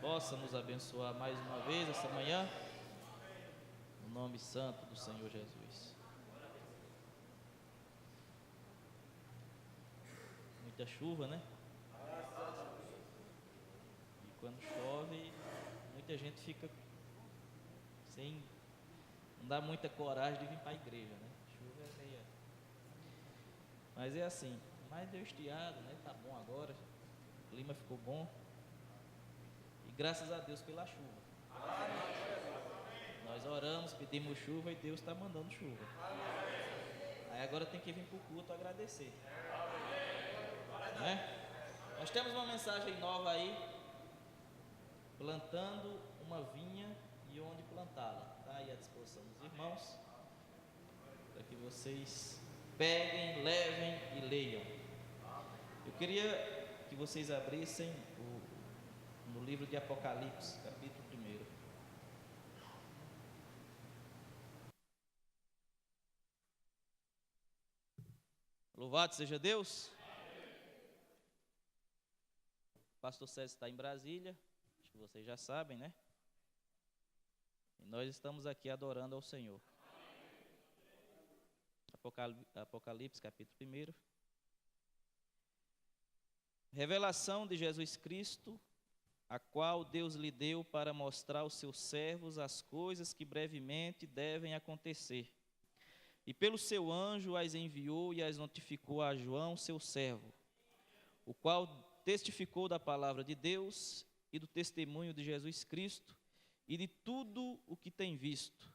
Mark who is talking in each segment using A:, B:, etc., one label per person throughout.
A: possa nos abençoar mais uma vez essa manhã, no nome santo do Senhor Jesus. Muita chuva, né? E quando chove, muita gente fica sem, não dá muita coragem de vir para a igreja, né? Chuva é meia, mas é assim, mas deu estiado, né? Tá bom agora, o clima ficou bom, e graças a Deus pela chuva. Nós oramos, pedimos chuva e Deus está mandando chuva. Aí agora tem que vir para o culto agradecer, né? Nós temos uma mensagem nova aí, plantando uma vinha e onde plantá-la. Está aí à disposição dos irmãos, para que vocês peguem, levem e leiam. Eu queria que vocês abrissem no livro de Apocalipse, capítulo 1. Louvado seja Deus. O pastor César está em Brasília, acho que vocês já sabem, né? E nós estamos aqui adorando ao Senhor. Apocalipse, capítulo 1. Revelação de Jesus Cristo, a qual Deus lhe deu para mostrar aos seus servos as coisas que brevemente devem acontecer. E pelo seu anjo as enviou e as notificou a João, seu servo, o qual testificou da palavra de Deus e do testemunho de Jesus Cristo e de tudo o que tem visto.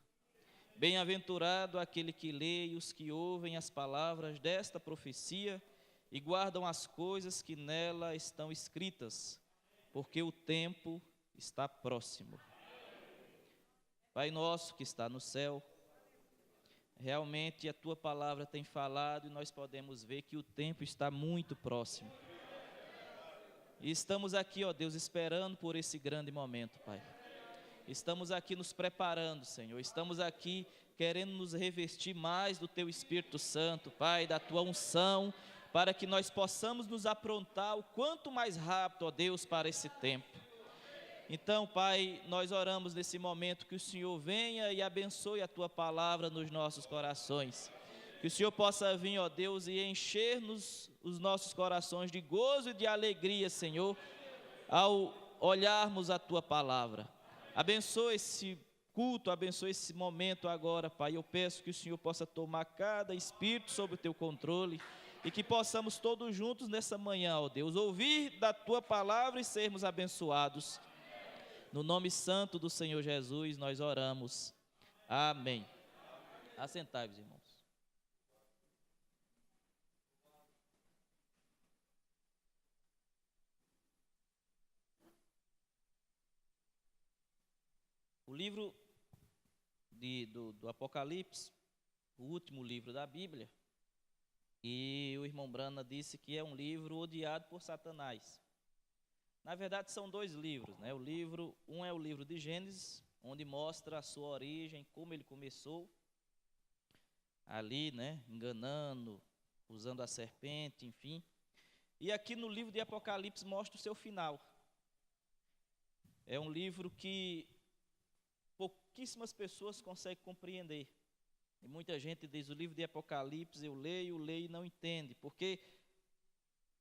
A: Bem-aventurado aquele que lê e os que ouvem as palavras desta profecia e guardam as coisas que nela estão escritas, porque o tempo está próximo. Pai nosso que está no céu, realmente a tua palavra tem falado e nós podemos ver que o tempo está muito próximo. E estamos aqui, ó Deus, esperando por esse grande momento, Pai. Estamos aqui nos preparando, Senhor. Estamos aqui querendo nos revestir mais do Teu Espírito Santo, Pai, da Tua unção, para que nós possamos nos aprontar o quanto mais rápido, ó Deus, para esse tempo. Então, Pai, nós oramos nesse momento que o Senhor venha e abençoe a Tua palavra nos nossos corações. Que o Senhor possa vir, ó Deus, e encher-nos os nossos corações de gozo e de alegria, Senhor, ao olharmos a Tua palavra. Abençoe esse culto, abençoe esse momento agora, Pai. Eu peço que o Senhor possa tomar cada espírito sob o Teu controle e que possamos todos juntos nessa manhã, ó Deus, ouvir da Tua palavra e sermos abençoados. No nome santo do Senhor Jesus, nós oramos. Amém. Assentai-vos, irmãos. O livro do Apocalipse, o último livro da Bíblia, e o irmão Brana disse que é um livro odiado por Satanás. Na verdade, são dois livros, né? Um é o livro de Gênesis, onde mostra a sua origem, como ele começou, ali, né? Enganando, usando a serpente, enfim. E aqui no livro de Apocalipse mostra o seu final. É um livro que pouquíssimas pessoas conseguem compreender. E muita gente diz, o livro de Apocalipse eu leio e não entende, porque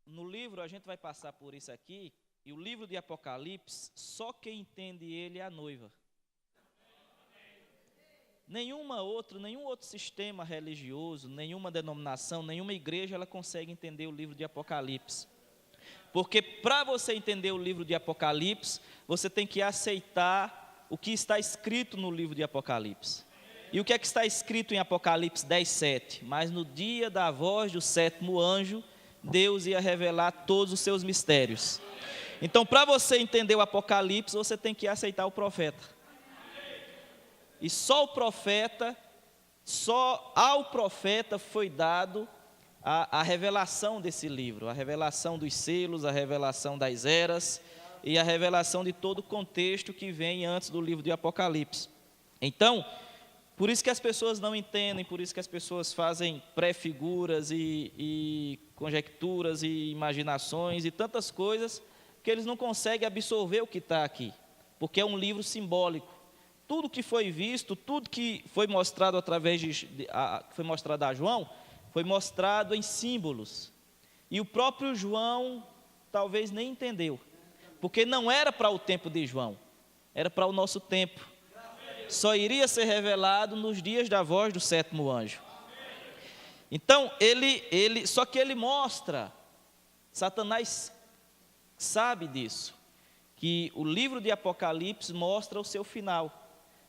A: no livro a gente vai passar por isso aqui, e o livro de Apocalipse, só quem entende ele é a noiva. Nenhum outro sistema religioso, nenhuma denominação, nenhuma igreja, ela consegue entender o livro de Apocalipse. Porque para você entender o livro de Apocalipse, você tem que aceitar o que está escrito no livro de Apocalipse. E o que é que está escrito em Apocalipse 10:7? Mas no dia da voz do sétimo anjo, Deus ia revelar todos os seus mistérios. Então, para você entender o Apocalipse, você tem que aceitar o profeta. E só ao profeta foi dado a revelação desse livro, a revelação dos selos, a revelação das eras e a revelação de todo o contexto que vem antes do livro de Apocalipse. Então, por isso que as pessoas não entendem, por isso que as pessoas fazem pré-figuras e conjecturas e imaginações e tantas coisas porque eles não conseguem absorver o que está aqui, porque é um livro simbólico. Tudo que foi visto, tudo que foi mostrado foi mostrado a João, foi mostrado em símbolos. E o próprio João talvez nem entendeu, porque não era para o tempo de João, era para o nosso tempo. Só iria ser revelado nos dias da voz do sétimo anjo. Então, só que ele mostra, Satanás sabe disso, que o livro de Apocalipse mostra o seu final.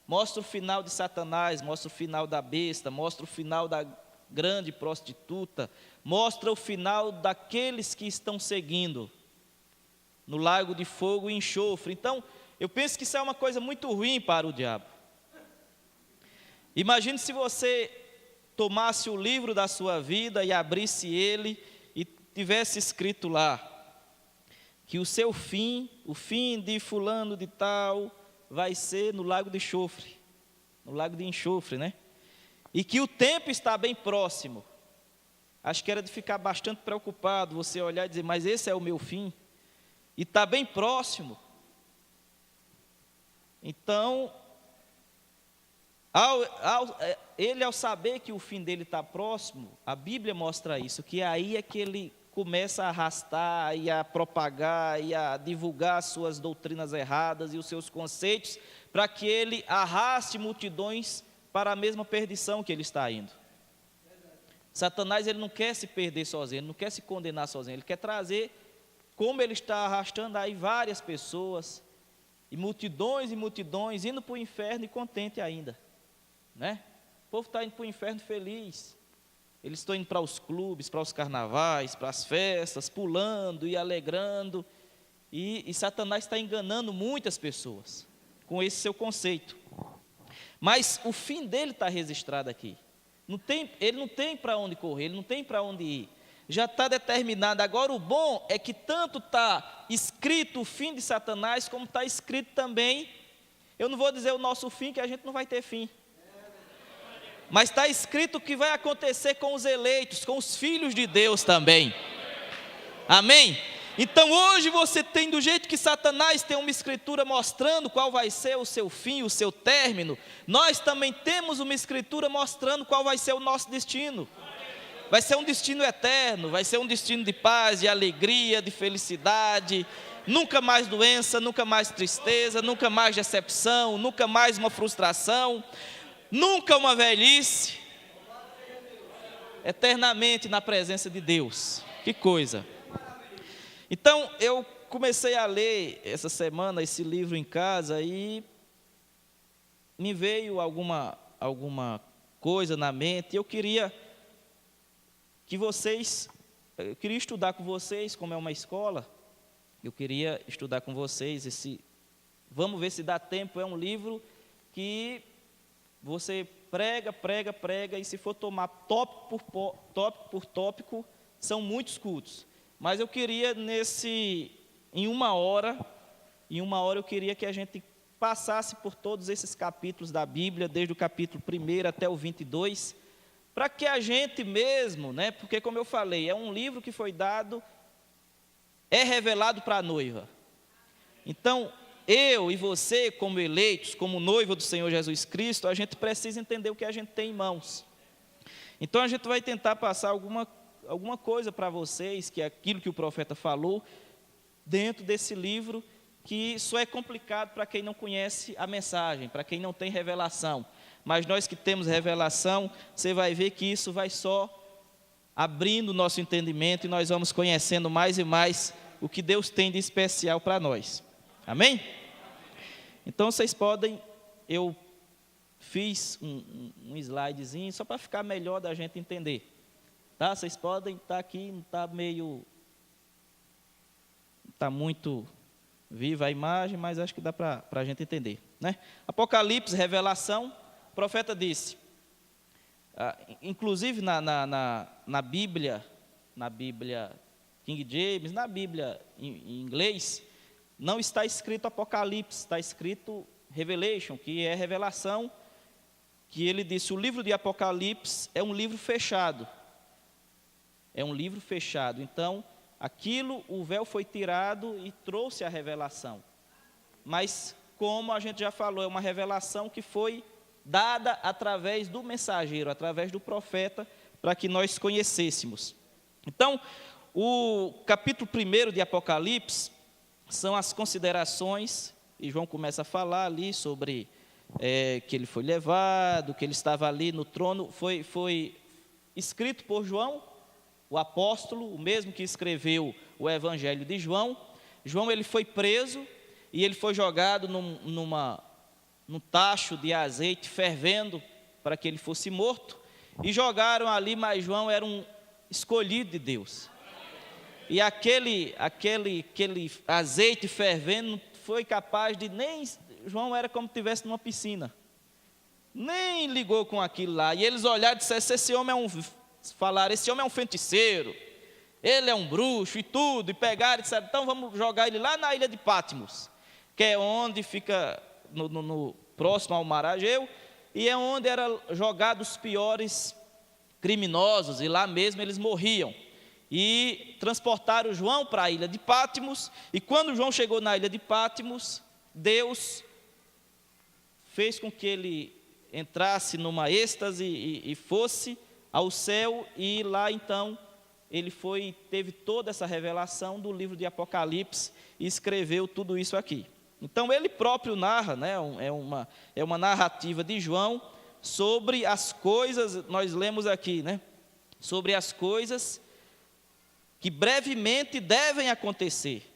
A: Mostra o final de Satanás, mostra o final da besta, mostra o final da grande prostituta, mostra o final daqueles que estão seguindo no lago de fogo e enxofre. Então, eu penso que isso é uma coisa muito ruim para o diabo. Imagine se você tomasse o livro da sua vida e abrisse ele e tivesse escrito lá que o seu fim, o fim de fulano de tal, vai ser no lago de enxofre, né? E que o tempo está bem próximo. Acho que era de ficar bastante preocupado, você olhar e dizer, mas esse é o meu fim, e está bem próximo. Então, ele ao saber que o fim dele está próximo, a Bíblia mostra isso, que aí é que ele começa a arrastar e a propagar e a divulgar as suas doutrinas erradas e os seus conceitos, para que ele arraste multidões para a mesma perdição que ele está indo. Satanás, ele não quer se perder sozinho, ele não quer se condenar sozinho, ele quer trazer, como ele está arrastando aí várias pessoas, e multidões, indo para o inferno e contente ainda, né? O povo está indo para o inferno feliz. Eles estão indo para os clubes, para os carnavais, para as festas, pulando e alegrando. E Satanás está enganando muitas pessoas com esse seu conceito. Mas o fim dele está registrado aqui. Ele não tem para onde correr, ele não tem para onde ir. Já está determinado. Agora o bom é que tanto está escrito o fim de Satanás, como está escrito também, eu não vou dizer o nosso fim, que a gente não vai ter fim. Mas está escrito o que vai acontecer com os eleitos, com os filhos de Deus também. Amém? Então hoje você tem, do jeito que Satanás tem uma escritura mostrando qual vai ser o seu fim, o seu término, nós também temos uma escritura mostrando qual vai ser o nosso destino. Vai ser um destino eterno, vai ser um destino de paz, de alegria, de felicidade, nunca mais doença, nunca mais tristeza, nunca mais decepção, nunca mais uma frustração, nunca uma velhice, eternamente na presença de Deus. Que coisa! Então, eu comecei a ler essa semana esse livro em casa e me veio alguma coisa na mente. Eu queria estudar com vocês, como é uma escola, eu queria estudar com vocês vamos ver se dá tempo. É um livro que você prega, e se for tomar tópico por tópico, são muitos cultos. Mas eu queria em uma hora eu queria que a gente passasse por todos esses capítulos da Bíblia, desde o capítulo 1 até o 22, para que a gente mesmo, né, porque como eu falei, é um livro que foi dado, é revelado para a noiva. Então, eu e você, como eleitos, como noiva do Senhor Jesus Cristo, a gente precisa entender o que a gente tem em mãos. Então a gente vai tentar passar alguma coisa para vocês, que é aquilo que o profeta falou, dentro desse livro, que isso é complicado para quem não conhece a mensagem, para quem não tem revelação. Mas nós que temos revelação, você vai ver que isso vai só abrindo o nosso entendimento e nós vamos conhecendo mais e mais o que Deus tem de especial para nós. Amém? Então vocês podem, eu fiz um slidezinho só para ficar melhor da gente entender. Tá? Vocês podem estar aqui, não está muito viva a imagem, mas acho que dá para a gente entender, né? Apocalipse, revelação, o profeta disse, inclusive na Bíblia King James, na Bíblia em inglês, não está escrito Apocalipse, está escrito Revelation, que é revelação, que ele disse, o livro de Apocalipse é um livro fechado. É um livro fechado. Então, o véu foi tirado e trouxe a revelação. Mas, como a gente já falou, é uma revelação que foi dada através do mensageiro, através do profeta, para que nós conhecêssemos. Então, o capítulo 1 de Apocalipse são as considerações, e João começa a falar ali sobre que ele foi levado, que ele estava ali no trono. Foi escrito por João, o apóstolo, o mesmo que escreveu o Evangelho de João. João, ele foi preso e ele foi jogado num tacho de azeite fervendo para que ele fosse morto. E jogaram ali, mas João era um escolhido de Deus. E aquele azeite fervendo não foi capaz de nem... João era como se estivesse numa piscina. Nem ligou com aquilo lá. E eles olharam e disseram, esse homem é um feiticeiro, ele é um bruxo e tudo. E pegaram e disseram, então vamos jogar ele lá na ilha de Patmos, que é onde fica no próximo ao mar Egeu, e é onde eram jogados os piores criminosos, e lá mesmo eles morriam. E transportaram João para a ilha de Patmos, e quando João chegou na ilha de Patmos, Deus fez com que ele entrasse numa êxtase e fosse ao céu, e lá então ele teve toda essa revelação do livro de Apocalipse e escreveu tudo isso aqui. Então ele próprio narra, né, é uma narrativa de João sobre as coisas, nós lemos aqui, né, sobre as coisas que brevemente devem acontecer.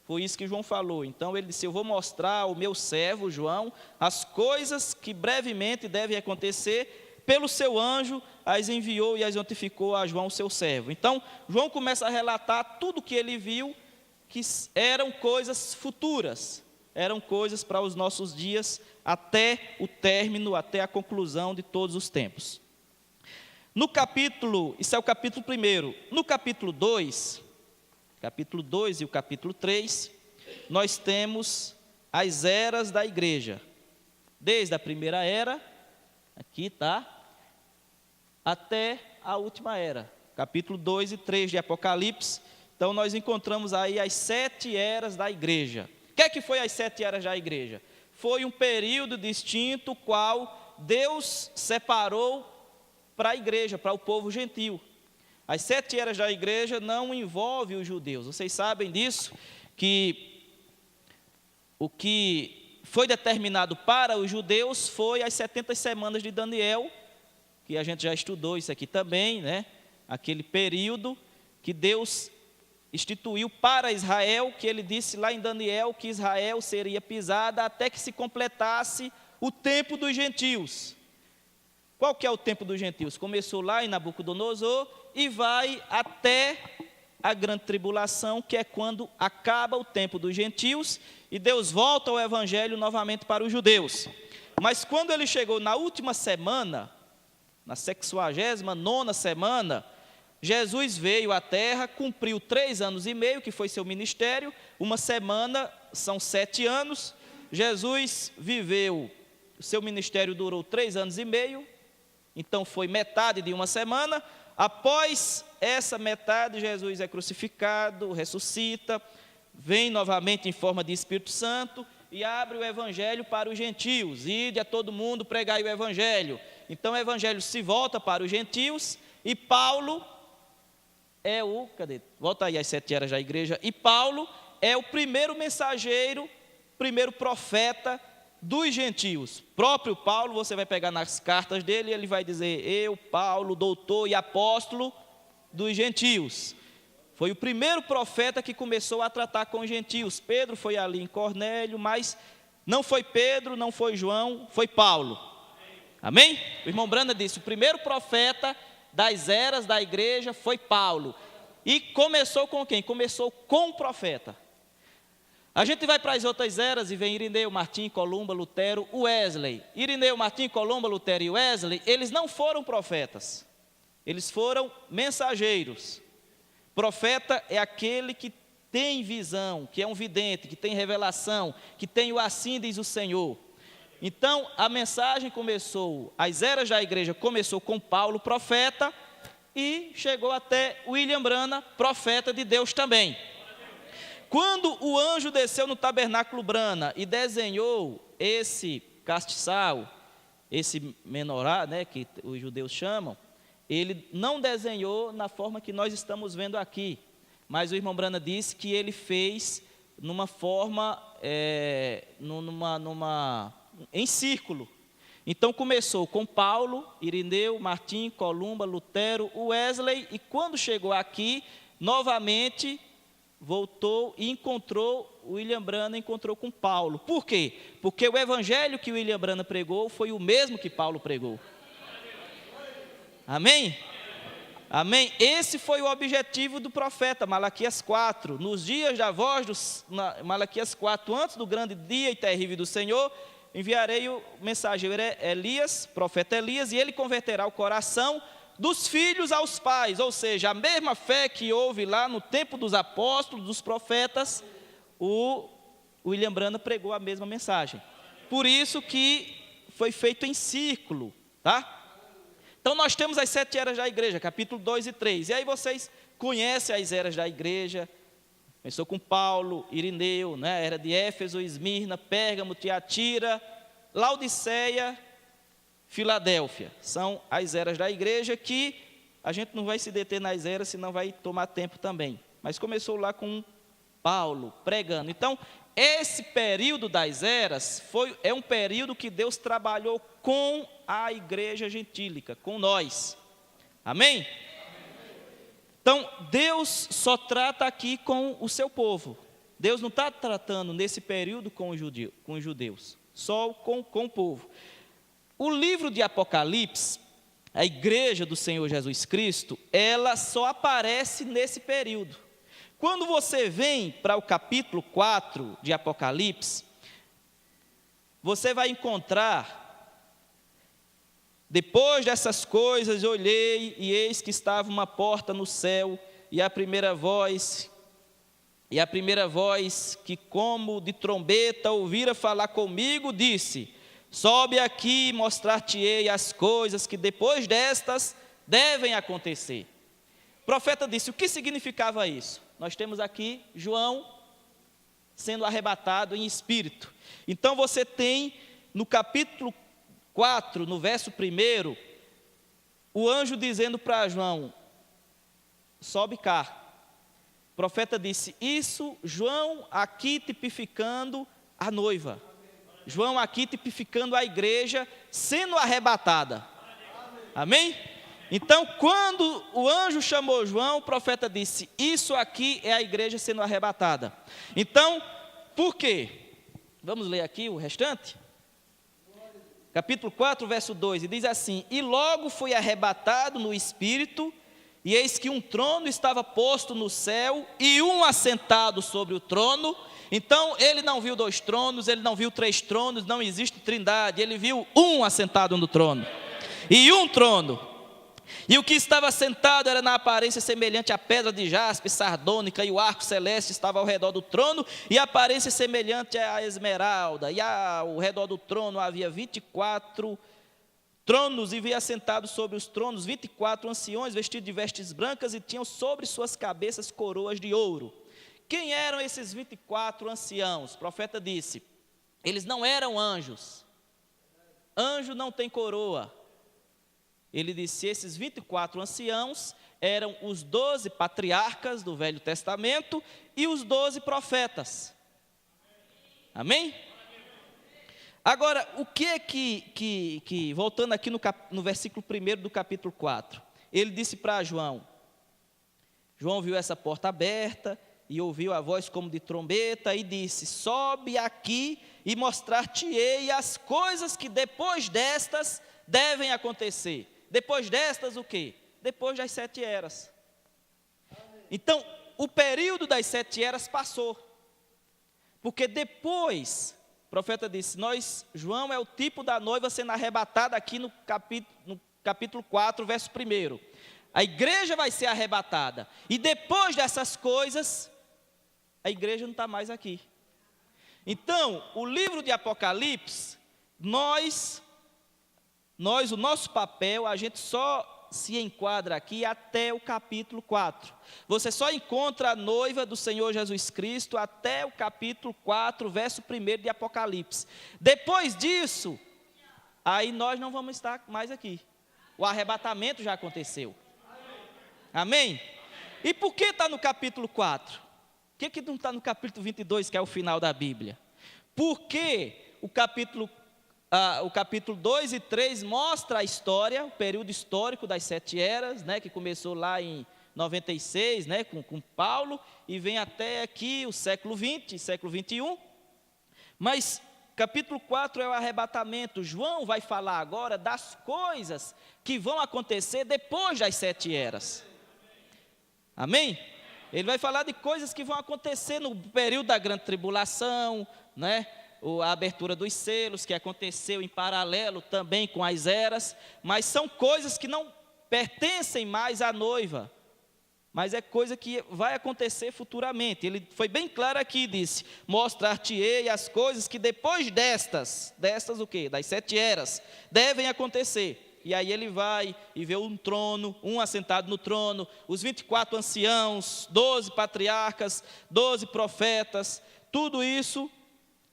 A: Foi isso que João falou. Então ele disse, eu vou mostrar ao meu servo João as coisas que brevemente devem acontecer, pelo seu anjo as enviou e as notificou a João, seu servo. Então João começa a relatar tudo o que ele viu, que eram coisas futuras, eram coisas para os nossos dias, até o término, até a conclusão de todos os tempos. No capítulo, isso é o capítulo 1, no capítulo 2 e o capítulo 3, nós temos as eras da igreja, desde a primeira era, aqui está, até a última era, capítulo 2 e 3 de Apocalipse. Então nós encontramos aí as 7 eras da igreja. O que foi as 7 eras da igreja? Foi um período distinto, qual Deus separou para a igreja, para o povo gentil. As 7 eras da igreja não envolvem os judeus. Vocês sabem disso, que o que foi determinado para os judeus foi as 70 semanas de Daniel, que a gente já estudou isso aqui também, né? Aquele período que Deus instituiu para Israel, que ele disse lá em Daniel que Israel seria pisada até que se completasse o tempo dos gentios. Qual que é o tempo dos gentios? Começou lá em Nabucodonosor e vai até a grande tribulação, que é quando acaba o tempo dos gentios e Deus volta o evangelho novamente para os judeus. Mas quando ele chegou na última semana, na 69ª semana, Jesus veio à terra, cumpriu 3 anos e meio, que foi seu ministério. Uma semana são 7 anos. Jesus viveu, o seu ministério durou 3 anos e meio, então foi metade de uma semana. Após essa metade, Jesus é crucificado, ressuscita, vem novamente em forma de Espírito Santo e abre o evangelho para os gentios. Ide a todo mundo, pregai o evangelho. Então o evangelho se volta para os gentios e Paulo é volta aí as 7 eras da igreja, e Paulo é o primeiro mensageiro, primeiro profeta dos gentios. Próprio Paulo, você vai pegar nas cartas dele, ele vai dizer, eu, Paulo, doutor e apóstolo dos gentios. Foi o primeiro profeta que começou a tratar com os gentios. Pedro foi ali em Cornélio, mas não foi Pedro, não foi João, foi Paulo. Amém? O irmão Branda disse, o primeiro profeta das eras da igreja foi Paulo. E começou com quem? Começou com o profeta. A gente vai para as outras eras e vem Irineu, Martim, Columba, Lutero, Wesley. Irineu, Martim, Columba, Lutero e Wesley, eles não foram profetas. Eles foram mensageiros. Profeta é aquele que tem visão, que é um vidente, que tem revelação, que tem o assim diz o Senhor. Então, a mensagem começou, as eras da igreja começou com Paulo, profeta, e chegou até William Branham, profeta de Deus também. Quando o anjo desceu no tabernáculo Branham e desenhou esse castiçal, esse menorá, né, que os judeus chamam, ele não desenhou na forma que nós estamos vendo aqui, mas o irmão Branham disse que ele fez numa forma, em círculo. Então começou com Paulo, Irineu, Martim, Columba, Lutero, Wesley, e quando chegou aqui, novamente voltou e encontrou, William Branham encontrou com Paulo. Por quê? Porque o evangelho que William Branham pregou foi o mesmo que Paulo pregou. Amém? Amém? Esse foi o objetivo do profeta, Malaquias 4. Nos dias da voz, Malaquias 4, antes do grande dia e terrível do Senhor, enviarei o mensageiro Elias, profeta Elias, e ele converterá o coração dos filhos aos pais, ou seja, a mesma fé que houve lá no tempo dos apóstolos, dos profetas, o William Branham pregou a mesma mensagem. Por isso que foi feito em círculo, tá? Então nós temos as 7 eras da igreja, capítulo 2 e 3, e aí vocês conhecem as eras da igreja. Começou com Paulo, Irineu, né? Era de Éfeso, Esmirna, Pérgamo, Tiatira, Laodiceia, Filadélfia. São as eras da igreja que a gente não vai se deter nas eras, senão vai tomar tempo também. Mas começou lá com Paulo pregando. Então, esse período das eras é um período que Deus trabalhou com a igreja gentílica, com nós. Amém? Então, Deus só trata aqui com o seu povo. Deus não está tratando nesse período com os judeus, só com o povo. O livro de Apocalipse, a igreja do Senhor Jesus Cristo, ela só aparece nesse período. Quando você vem para o capítulo 4 de Apocalipse, você vai encontrar: depois dessas coisas olhei, e eis que estava uma porta no céu, e a primeira voz que como de trombeta ouvira falar comigo, disse: sobe aqui e mostrar-te-ei as coisas que depois destas devem acontecer. O profeta disse: o que significava isso? Nós temos aqui João sendo arrebatado em espírito. Então você tem no capítulo 4, no verso 1, o anjo dizendo para João: sobe cá. O profeta disse: isso, João aqui tipificando a noiva. João aqui tipificando a igreja sendo arrebatada. Amém? Então, quando o anjo chamou João, o profeta disse: isso aqui é a igreja sendo arrebatada. Então, por quê? Vamos ler aqui o restante? Capítulo 4, verso 2, e diz assim: e logo fui arrebatado no espírito, e eis que um trono estava posto no céu, e um assentado sobre o trono. Então, ele não viu 2 tronos, ele não viu 3 tronos, não existe trindade, ele viu um assentado no trono, e um trono. E o que estava sentado era na aparência semelhante à pedra de jaspe, sardônica, e o arco celeste estava ao redor do trono, e a aparência semelhante à esmeralda, e ao redor do trono havia 24 tronos, e via sentados sobre os tronos 24 anciões, vestidos de vestes brancas, e tinham sobre suas cabeças coroas de ouro. Quem eram esses 24 anciãos? O profeta disse: eles não eram anjos. Anjo não tem coroa. Ele disse: esses 24 anciãos eram os 12 patriarcas do Velho Testamento e os 12 profetas. Amém? Agora, o que é que voltando aqui no versículo 1 do capítulo 4, ele disse para João: João viu essa porta aberta e ouviu a voz como de trombeta e disse: sobe aqui e mostrar-te-ei as coisas que depois destas devem acontecer. Depois destas o quê? Depois das 7 eras. Então, o período das 7 eras passou. Porque depois, o profeta disse: João é o tipo da noiva sendo arrebatada aqui no capítulo 4, verso 1. A igreja vai ser arrebatada. E depois dessas coisas, a igreja não está mais aqui. Então, o livro de Apocalipse, o nosso papel, a gente só se enquadra aqui até o capítulo 4. Você só encontra a noiva do Senhor Jesus Cristo até o capítulo 4, verso 1 de Apocalipse. Depois disso, aí nós não vamos estar mais aqui. O arrebatamento já aconteceu. Amém? E por que está no capítulo 4? Por que não está no capítulo 22, que é o final da Bíblia? Porque o capítulo 2 e 3 mostra a história, o período histórico das 7 eras, né, que começou lá em 96, né, com Paulo, e vem até aqui o século 20, século 21. Mas capítulo 4 é o arrebatamento. João vai falar agora das coisas que vão acontecer depois das 7 eras. Amém? Ele vai falar de coisas que vão acontecer no período da grande tribulação, né? A abertura dos selos, que aconteceu em paralelo também com as eras, mas são coisas que não pertencem mais à noiva, mas é coisa que vai acontecer futuramente. Ele foi bem claro aqui, disse: mostrar-te-ei as coisas que depois destas o quê? Das 7 eras, devem acontecer. E aí ele vai e vê um trono, um assentado no trono, os 24 anciãos, 12 patriarcas, 12 profetas, tudo isso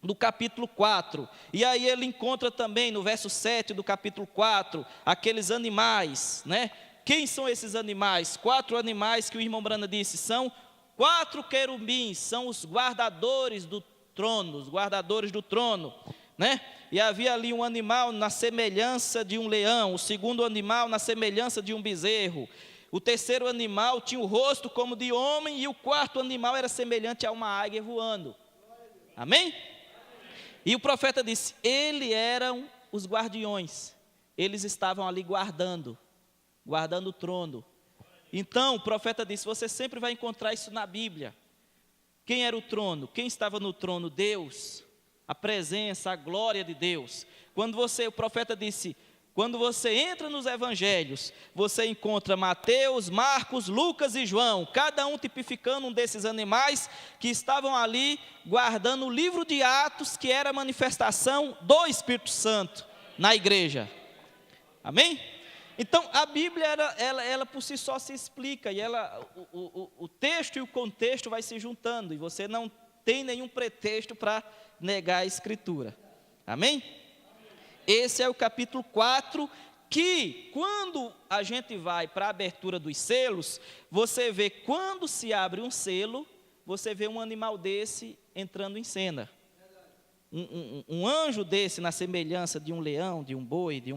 A: no capítulo 4. E aí ele encontra também no verso 7 do capítulo 4, aqueles animais, né? Quem são esses animais? 4 animais que o irmão Brana disse, são 4 querubins, são os guardadores do trono, né? E havia ali um animal na semelhança de um leão, o segundo animal na semelhança de um bezerro, o terceiro animal tinha o rosto como de homem, e o quarto animal era semelhante a uma águia voando. Amém? E o profeta disse, eles eram os guardiões, eles estavam ali guardando o trono. Então o profeta disse, você sempre vai encontrar isso na Bíblia. Quem era o trono? Quem estava no trono? Deus, a presença, a glória de Deus. O profeta disse, quando você entra nos evangelhos, você encontra Mateus, Marcos, Lucas e João, cada um tipificando um desses animais que estavam ali guardando o livro de Atos, que era a manifestação do Espírito Santo na igreja. Amém? Então a Bíblia, ela por si só se explica, e o texto e o contexto vai se juntando, e você não tem nenhum pretexto para negar a Escritura. Amém? Esse é o capítulo 4, que quando a gente vai para a abertura dos selos, você vê, quando se abre um selo, você vê um animal desse entrando em cena. Um anjo desse, na semelhança de um leão, de um boi, de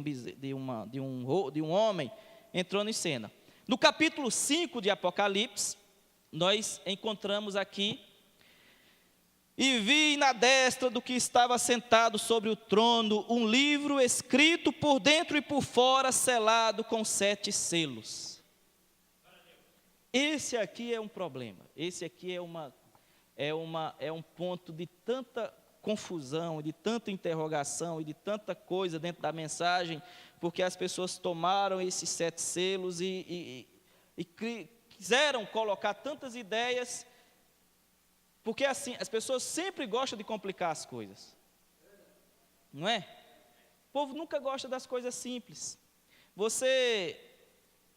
A: um homem, entrando em cena. No capítulo 5 de Apocalipse, nós encontramos aqui: e vi na destra do que estava sentado sobre o trono um livro escrito por dentro e por fora, selado com 7 selos. Esse aqui é um problema. Esse aqui é um ponto de tanta confusão, de tanta interrogação e de tanta coisa dentro da mensagem, porque as pessoas tomaram esses 7 selos e quiseram colocar tantas ideias. Porque assim, as pessoas sempre gostam de complicar as coisas, não é? O povo nunca gosta das coisas simples. Você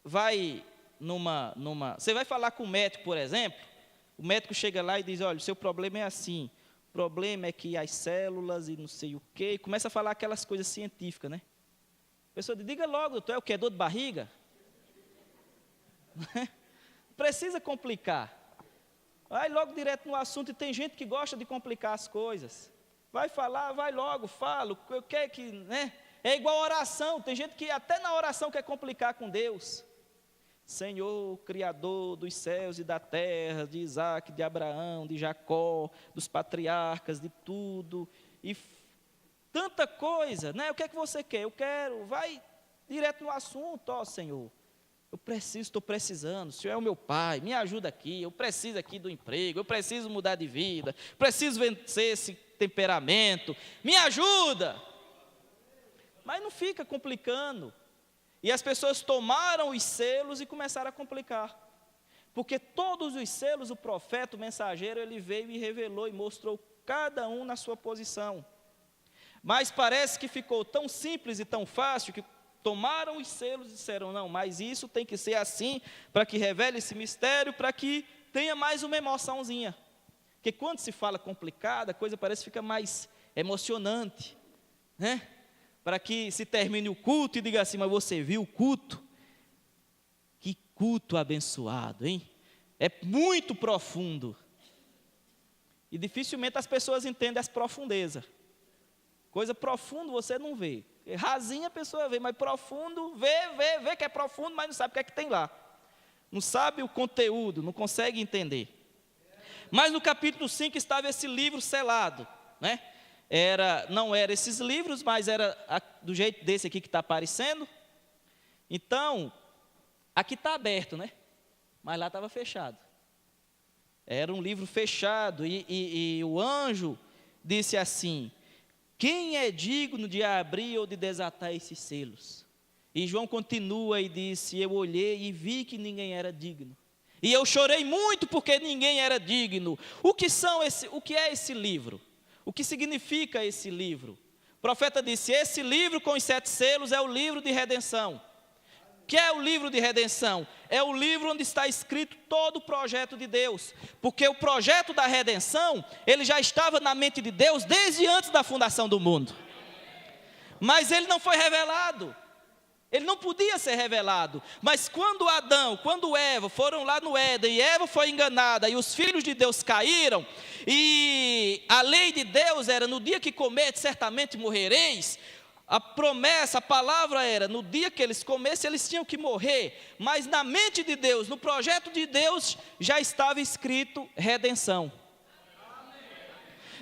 A: vai você vai falar com o médico, por exemplo, o médico chega lá e diz, olha, o seu problema é assim, o problema é que as células e não sei o quê, e começa a falar aquelas coisas científicas, né? A pessoa diz, diga logo, doutor, é o que? É dor de barriga? Precisa complicar. Vai logo direto no assunto, e tem gente que gosta de complicar as coisas. Vai falar, vai logo, fala, o que é que, né? É igual oração, tem gente que até na oração quer complicar com Deus. Senhor, Criador dos céus e da terra, de Isaac, de Abraão, de Jacó, dos patriarcas, de tudo, e tanta coisa, né? O que é que você quer? Eu quero, vai direto no assunto, ó Senhor. Estou precisando, o Senhor é o meu Pai, me ajuda aqui, eu preciso aqui do emprego, eu preciso mudar de vida, preciso vencer esse temperamento, me ajuda. Mas não fica complicando. E as pessoas tomaram os selos e começaram a complicar. Porque todos os selos, o profeta, o mensageiro, ele veio e revelou e mostrou cada um na sua posição. Mas parece que ficou tão simples e tão fácil que tomaram os selos e disseram, não, mas isso tem que ser assim, para que revele esse mistério, para que tenha mais uma emoçãozinha. Porque quando se fala complicada, a coisa parece que fica mais emocionante, né? Para que se termine o culto e diga assim, mas você viu o culto? Que culto abençoado, hein? É muito profundo. E dificilmente as pessoas entendem as profundezas. Coisa profunda você não vê. Rasinha a pessoa vê, mas profundo, vê que é profundo, mas não sabe o que é que tem lá. Não sabe o conteúdo, não consegue entender. Mas no capítulo 5 estava esse livro selado, né? Não era esses livros, mas era do jeito desse aqui que está aparecendo. Então, aqui está aberto, né? Mas lá estava fechado. Era um livro fechado e o anjo disse assim, quem é digno de abrir ou de desatar esses selos? E João continua e disse, eu olhei e vi que ninguém era digno. E eu chorei muito porque ninguém era digno. O que é esse livro? O que significa esse livro? O profeta disse, esse livro com os 7 selos é o livro de redenção. O que é o livro de redenção? É o livro onde está escrito todo o projeto de Deus. Porque o projeto da redenção, ele já estava na mente de Deus desde antes da fundação do mundo. Mas ele não foi revelado. Ele não podia ser revelado. Mas quando Adão, quando Eva foram lá no Éden, e Eva foi enganada, e os filhos de Deus caíram, e a lei de Deus era, no dia que comerdes, certamente morrereis. A promessa, a palavra era, no dia que eles comessem, eles tinham que morrer. Mas na mente de Deus, no projeto de Deus, já estava escrito redenção.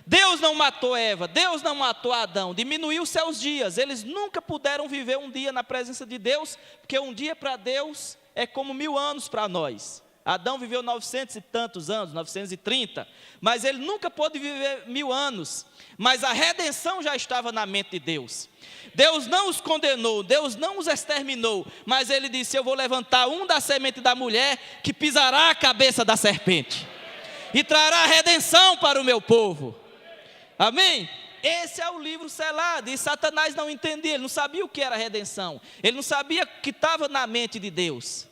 A: Deus não matou Eva, Deus não matou Adão, diminuiu seus dias. Eles nunca puderam viver um dia na presença de Deus, porque um dia para Deus é como 1000 anos para nós. Adão viveu 900 e tantos anos, 930, mas ele nunca pôde viver 1000 anos. Mas a redenção já estava na mente de Deus. Deus não os condenou, Deus não os exterminou, mas ele disse, eu vou levantar um da semente da mulher, que pisará a cabeça da serpente, e trará redenção para o meu povo. Amém? Esse é o livro selado, e Satanás não entendia, ele não sabia o que era redenção, ele não sabia o que estava na mente de Deus.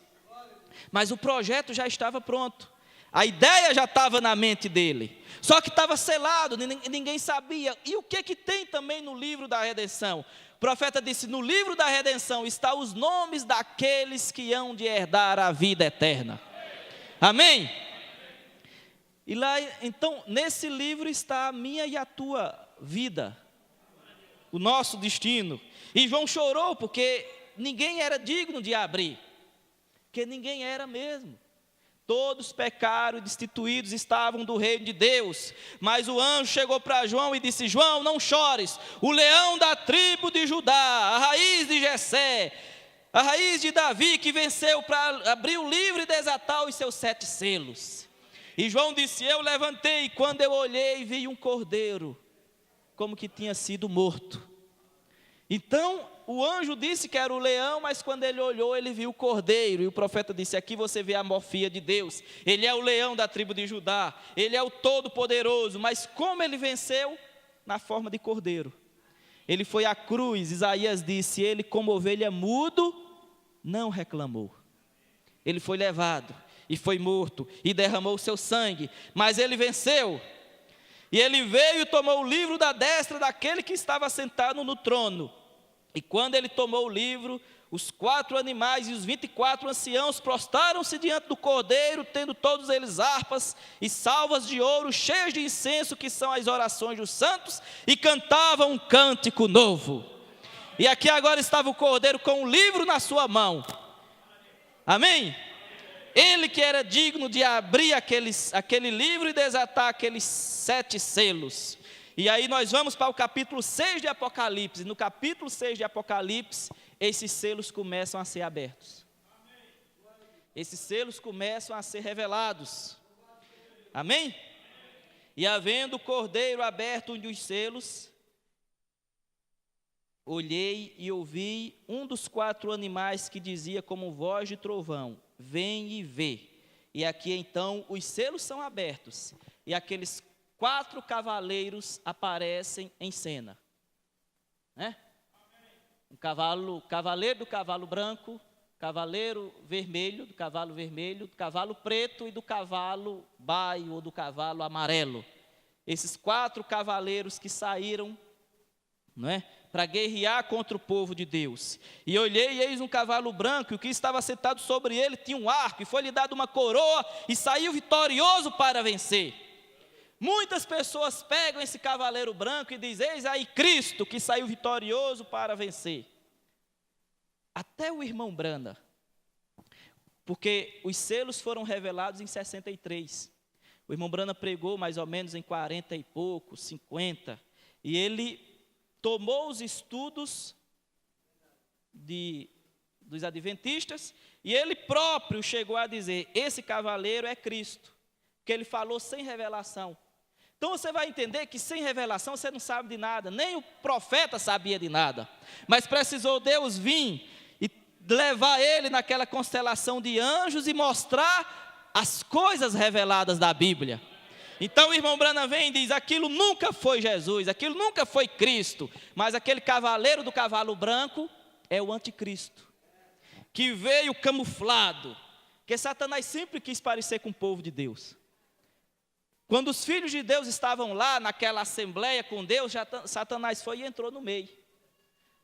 A: Mas o projeto já estava pronto, a ideia já estava na mente dele, só que estava selado, ninguém sabia. E o que tem também no livro da redenção? O profeta disse, no livro da redenção estão os nomes daqueles que hão de herdar a vida eterna. Amém? E lá, então, nesse livro está a minha e a tua vida, o nosso destino. E João chorou porque ninguém era digno de abrir, porque ninguém era mesmo. Todos pecaram e destituídos estavam do reino de Deus. Mas o anjo chegou para João e disse, João, não chores, o leão da tribo de Judá, a raiz de Jessé, a raiz de Davi, que venceu para abrir o livro e desatar os seus 7 selos. E João disse, eu levantei, e quando eu olhei, vi um cordeiro, como que tinha sido morto. Então, o anjo disse que era o leão, mas quando ele olhou, ele viu o cordeiro. E o profeta disse, aqui você vê a morfia de Deus. Ele é o leão da tribo de Judá, ele é o todo-poderoso. Mas como ele venceu? Na forma de cordeiro. Ele foi à cruz, Isaías disse, ele como ovelha mudo, não reclamou. Ele foi levado e foi morto, e derramou o seu sangue, mas ele venceu. E ele veio e tomou o livro da destra daquele que estava sentado no trono. E quando ele tomou o livro, os 4 animais e os 24 anciãos prostraram-se diante do cordeiro, tendo todos eles harpas e salvas de ouro, cheias de incenso, que são as orações dos santos, e cantavam um cântico novo. E aqui agora estava o cordeiro com o livro na sua mão. Amém? Ele que era digno de abrir aquele livro e desatar aqueles 7 selos. E aí nós vamos para o capítulo 6 de Apocalipse. No capítulo 6 de Apocalipse, esses selos começam a ser abertos. Esses selos começam a ser revelados. Amém? E havendo o cordeiro aberto um dos selos, olhei e ouvi um dos 4 animais que dizia como voz de trovão, vem e vê. E aqui então os selos são abertos, e aqueles 4 cavaleiros aparecem em cena, né? Cavaleiro do cavalo branco, cavaleiro vermelho, do cavalo preto e do cavalo baio ou do cavalo amarelo. Esses 4 cavaleiros que saíram, não é, para guerrear contra o povo de Deus. E olhei e eis um cavalo branco, e o que estava sentado sobre ele tinha um arco, e foi-lhe dado uma coroa, e saiu vitorioso para vencer. Muitas pessoas pegam esse cavaleiro branco e dizem: eis aí Cristo que saiu vitorioso para vencer. Até o irmão Branda, porque os selos foram revelados em 63. O irmão Branda pregou mais ou menos em 40 e pouco, 50, e ele tomou os estudos dos adventistas, e ele próprio chegou a dizer: esse cavaleiro é Cristo, que ele falou sem revelação. Então você vai entender que sem revelação você não sabe de nada, nem o profeta sabia de nada, mas precisou Deus vir e levar ele naquela constelação de anjos e mostrar as coisas reveladas da Bíblia. Então o irmão Branham vem e diz: aquilo nunca foi Jesus, aquilo nunca foi Cristo, mas aquele cavaleiro do cavalo branco é o anticristo, que veio camuflado, porque Satanás sempre quis parecer com o povo de Deus. Quando os filhos de Deus estavam lá naquela assembleia com Deus, Satanás foi e entrou no meio.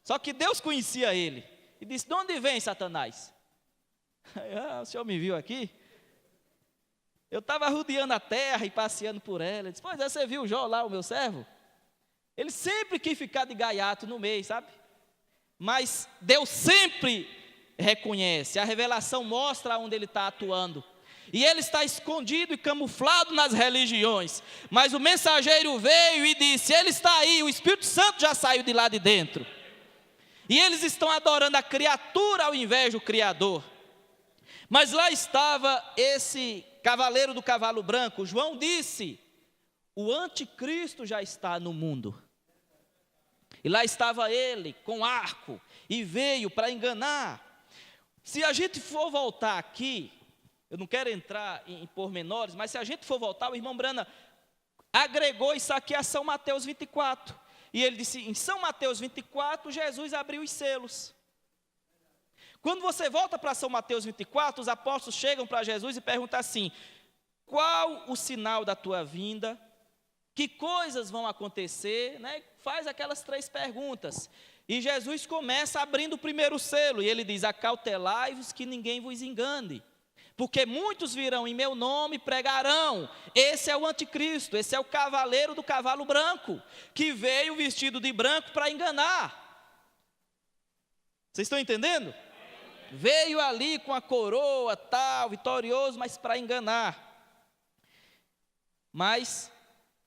A: Só que Deus conhecia ele e disse: de onde vem Satanás? O senhor me viu aqui? Eu estava rodeando a terra e passeando por ela. Ele disse: pois é, você viu Jó lá, o meu servo? Ele sempre quis ficar de gaiato no meio, sabe? Mas Deus sempre reconhece, a revelação mostra onde ele está atuando. E ele está escondido e camuflado nas religiões. Mas o mensageiro veio e disse: ele está aí, o Espírito Santo já saiu de lá de dentro. E eles estão adorando a criatura ao invés do Criador. Mas lá estava esse cavaleiro do cavalo branco. João disse: o anticristo já está no mundo. E lá estava ele com arco e veio para enganar. Se a gente for voltar aqui, eu não quero entrar em pormenores, mas se a gente for voltar, o irmão Branham agregou isso aqui a São Mateus 24. E ele disse: em São Mateus 24, Jesus abriu os selos. Quando você volta para São Mateus 24, os apóstolos chegam para Jesus e perguntam assim: qual o sinal da tua vinda? Que coisas vão acontecer? Né? Faz aquelas 3 perguntas. E Jesus começa abrindo o primeiro selo, e ele diz: acautelai-vos que ninguém vos engane. Porque muitos virão em meu nome e pregarão. Esse é o anticristo, esse é o cavaleiro do cavalo branco, que veio vestido de branco para enganar. Vocês estão entendendo? Veio ali com a coroa tal, vitorioso, mas para enganar. Mas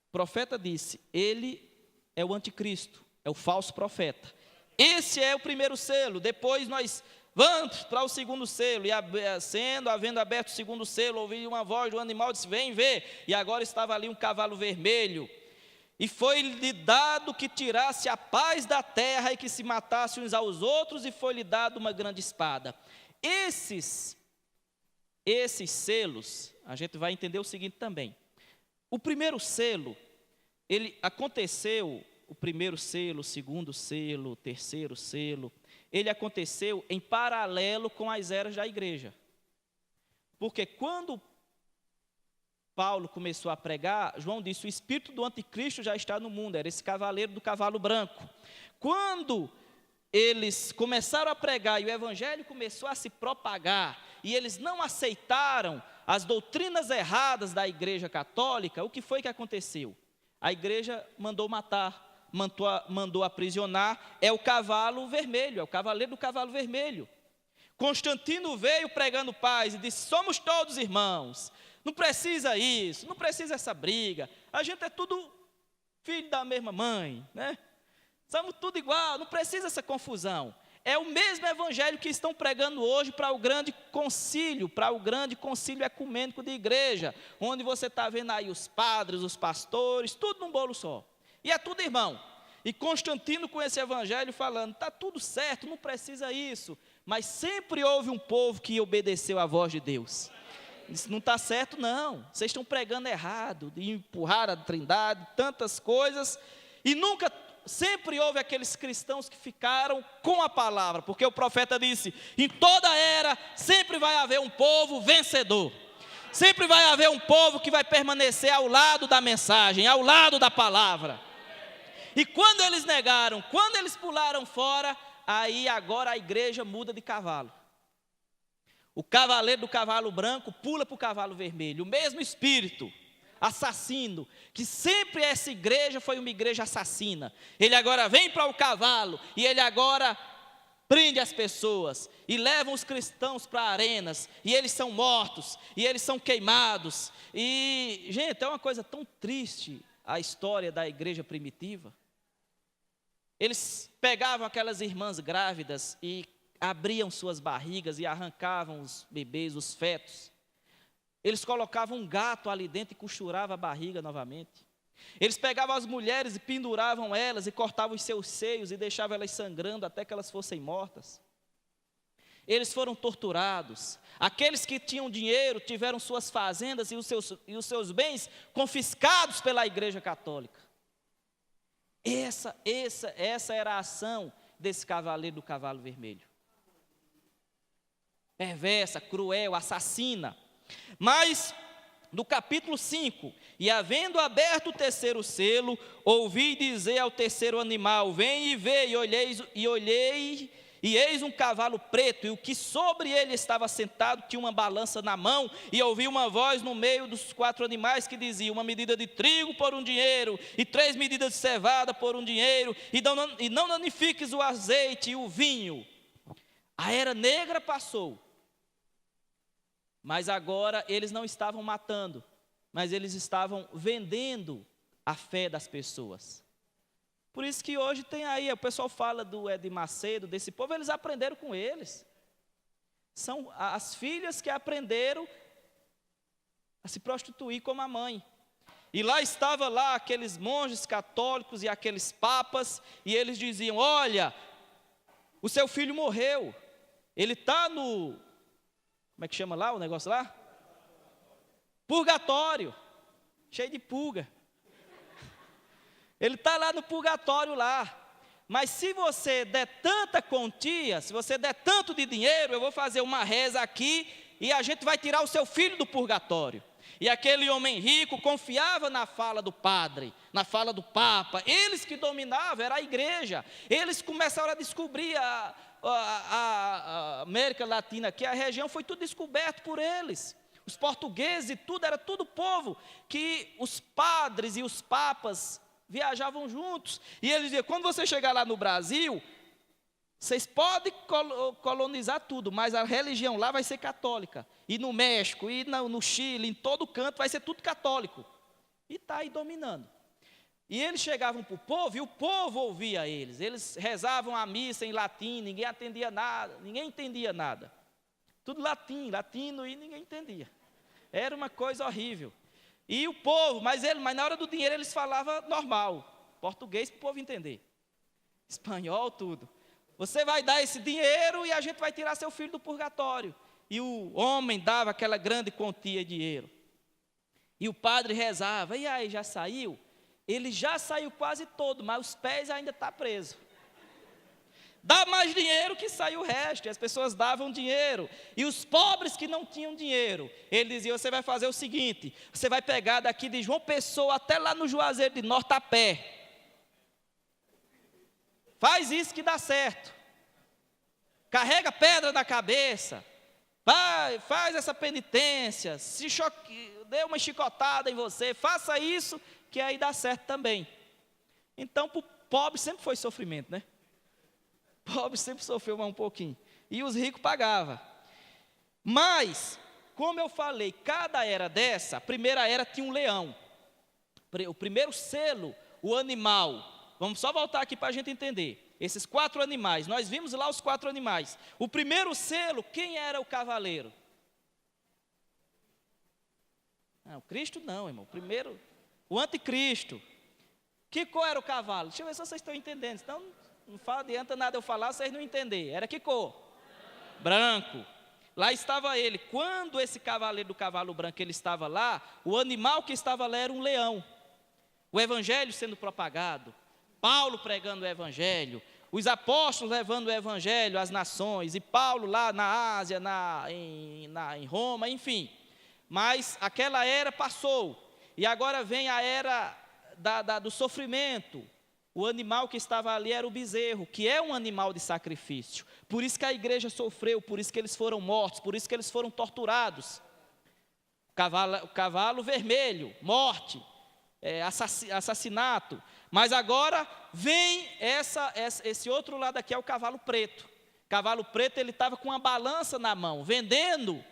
A: o profeta disse: ele é o anticristo, é o falso profeta. Esse é o primeiro selo. Depois nós vamos para o segundo selo, e havendo aberto o segundo selo, ouvi uma voz do animal, disse: vem ver, e agora estava ali um cavalo vermelho, e foi-lhe dado que tirasse a paz da terra, e que se matasse uns aos outros, e foi-lhe dado uma grande espada. Esses selos, a gente vai entender o seguinte também: o primeiro selo, ele aconteceu, o primeiro selo, o segundo selo, o terceiro selo, ele aconteceu em paralelo com as eras da igreja. Porque quando Paulo começou a pregar, João disse: o espírito do anticristo já está no mundo. Era esse cavaleiro do cavalo branco. Quando eles começaram a pregar e o evangelho começou a se propagar, e eles não aceitaram as doutrinas erradas da igreja católica, o que foi que aconteceu? A igreja mandou matar, mandou aprisionar. É o cavalo vermelho, é o cavaleiro do cavalo vermelho. Constantino veio pregando paz e disse: somos todos irmãos, não precisa isso, não precisa essa briga, a gente é tudo filho da mesma mãe, né? Somos tudo igual, não precisa essa confusão. É o mesmo evangelho que estão pregando hoje para o grande concílio ecumênico de igreja, onde você está vendo aí os padres, os pastores, tudo num bolo só. E é tudo irmão. E Constantino com esse evangelho falando: está tudo certo, não precisa isso. Mas sempre houve um povo que obedeceu à voz de Deus. Disse: não está certo não, vocês estão pregando errado, de empurrar a trindade, tantas coisas. E nunca sempre houve aqueles cristãos que ficaram com a palavra, porque o profeta disse: em toda era sempre vai haver um povo vencedor. Sempre vai haver um povo que vai permanecer ao lado da mensagem, ao lado da palavra. E quando eles negaram, quando eles pularam fora, aí agora a igreja muda de cavalo. O cavaleiro do cavalo branco pula para o cavalo vermelho. O mesmo espírito assassino, que sempre essa igreja foi uma igreja assassina. Ele agora vem para o cavalo e ele agora prende as pessoas e levam os cristãos para arenas, e eles são mortos, e eles são queimados. E, gente, é uma coisa tão triste a história da igreja primitiva. Eles pegavam aquelas irmãs grávidas e abriam suas barrigas e arrancavam os bebês, os fetos. Eles colocavam um gato ali dentro e costuravam a barriga novamente. Eles pegavam as mulheres e penduravam elas e cortavam os seus seios e deixavam elas sangrando até que elas fossem mortas. Eles foram torturados. Aqueles que tinham dinheiro tiveram suas fazendas e os seus bens confiscados pela igreja católica. Essa era a ação desse cavaleiro do cavalo vermelho. Perversa, cruel, assassina. Mas, no capítulo 5, e havendo aberto o terceiro selo, ouvi dizer ao terceiro animal: vem e vê, e olhei, e eis um cavalo preto, e o que sobre ele estava sentado tinha uma balança na mão, e ouvi uma voz no meio dos 4 animais que dizia: uma medida de trigo por um dinheiro, e 3 medidas de cevada por um dinheiro, e não danifiques o azeite e o vinho. A era negra passou, mas agora eles não estavam matando, mas eles estavam vendendo a fé das pessoas. Por isso que hoje tem aí, o pessoal fala do Edir Macedo, desse povo, eles aprenderam com eles. São as filhas que aprenderam a se prostituir como a mãe. E lá estava lá aqueles monges católicos e aqueles papas, e eles diziam: olha, o seu filho morreu, ele está no, como é que chama lá o negócio lá? Purgatório, cheio de pulga. Ele está lá no purgatório lá. Mas se você der tanta quantia, se você der tanto de dinheiro, eu vou fazer uma reza aqui e a gente vai tirar o seu filho do purgatório. E aquele homem rico confiava na fala do padre, na fala do papa. Eles que dominavam, era a igreja. Eles começaram a descobrir a América Latina, que a região foi tudo descoberto por eles. Os portugueses e tudo, era tudo povo que os padres e os papas viajavam juntos, e eles diziam: quando você chegar lá no Brasil, vocês podem colonizar tudo, mas a religião lá vai ser católica, e no México, e no Chile, em todo canto vai ser tudo católico, e está aí dominando. E eles chegavam para o povo, e o povo ouvia eles rezavam a missa em latim, ninguém entendia nada, tudo latino, e ninguém entendia, era uma coisa horrível. E o povo, mas na hora do dinheiro eles falavam normal, português para o povo entender, espanhol, tudo. Você vai dar esse dinheiro e a gente vai tirar seu filho do purgatório. E o homem dava aquela grande quantia de dinheiro. E o padre rezava: e aí, já saiu? Ele já saiu quase todo, mas os pés ainda estão presos. Dá mais dinheiro que sai o resto. E as pessoas davam dinheiro. E os pobres que não tinham dinheiro, ele dizia: você vai fazer o seguinte, você vai pegar daqui de João Pessoa até lá no Juazeiro de Norte a pé. Faz isso que dá certo. Carrega pedra na cabeça. Vai, faz essa penitência. Dê uma chicotada em você. Faça isso que aí dá certo também. Então, para o pobre sempre foi sofrimento, né? O pobre sempre sofreu mais um pouquinho. E os ricos pagavam. Mas, como eu falei, cada era dessa, a primeira era tinha um leão. O primeiro selo, o animal. Vamos só voltar aqui para a gente entender. Esses 4 animais, nós vimos lá os 4 animais. O primeiro selo, quem era o cavaleiro? Não, Cristo não, irmão. Primeiro, o anticristo. Que cor era o cavalo? Deixa eu ver se vocês estão entendendo. Senão não adianta nada eu falar, vocês não entenderem. Era que cor? Branco. Lá estava ele. Quando esse cavaleiro do cavalo branco ele estava lá, o animal que estava lá era um leão. O evangelho sendo propagado, Paulo pregando o evangelho, os apóstolos levando o evangelho às nações, e Paulo lá na Ásia, em Roma, enfim. Mas aquela era passou, e agora vem a era do sofrimento. O animal que estava ali era o bezerro, que é um animal de sacrifício. Por isso que a igreja sofreu, por isso que eles foram mortos, por isso que eles foram torturados. O cavalo vermelho, morte, assassinato. Mas agora vem esse outro lado aqui, é o cavalo preto. O cavalo preto, ele estava com uma balança na mão, vendendo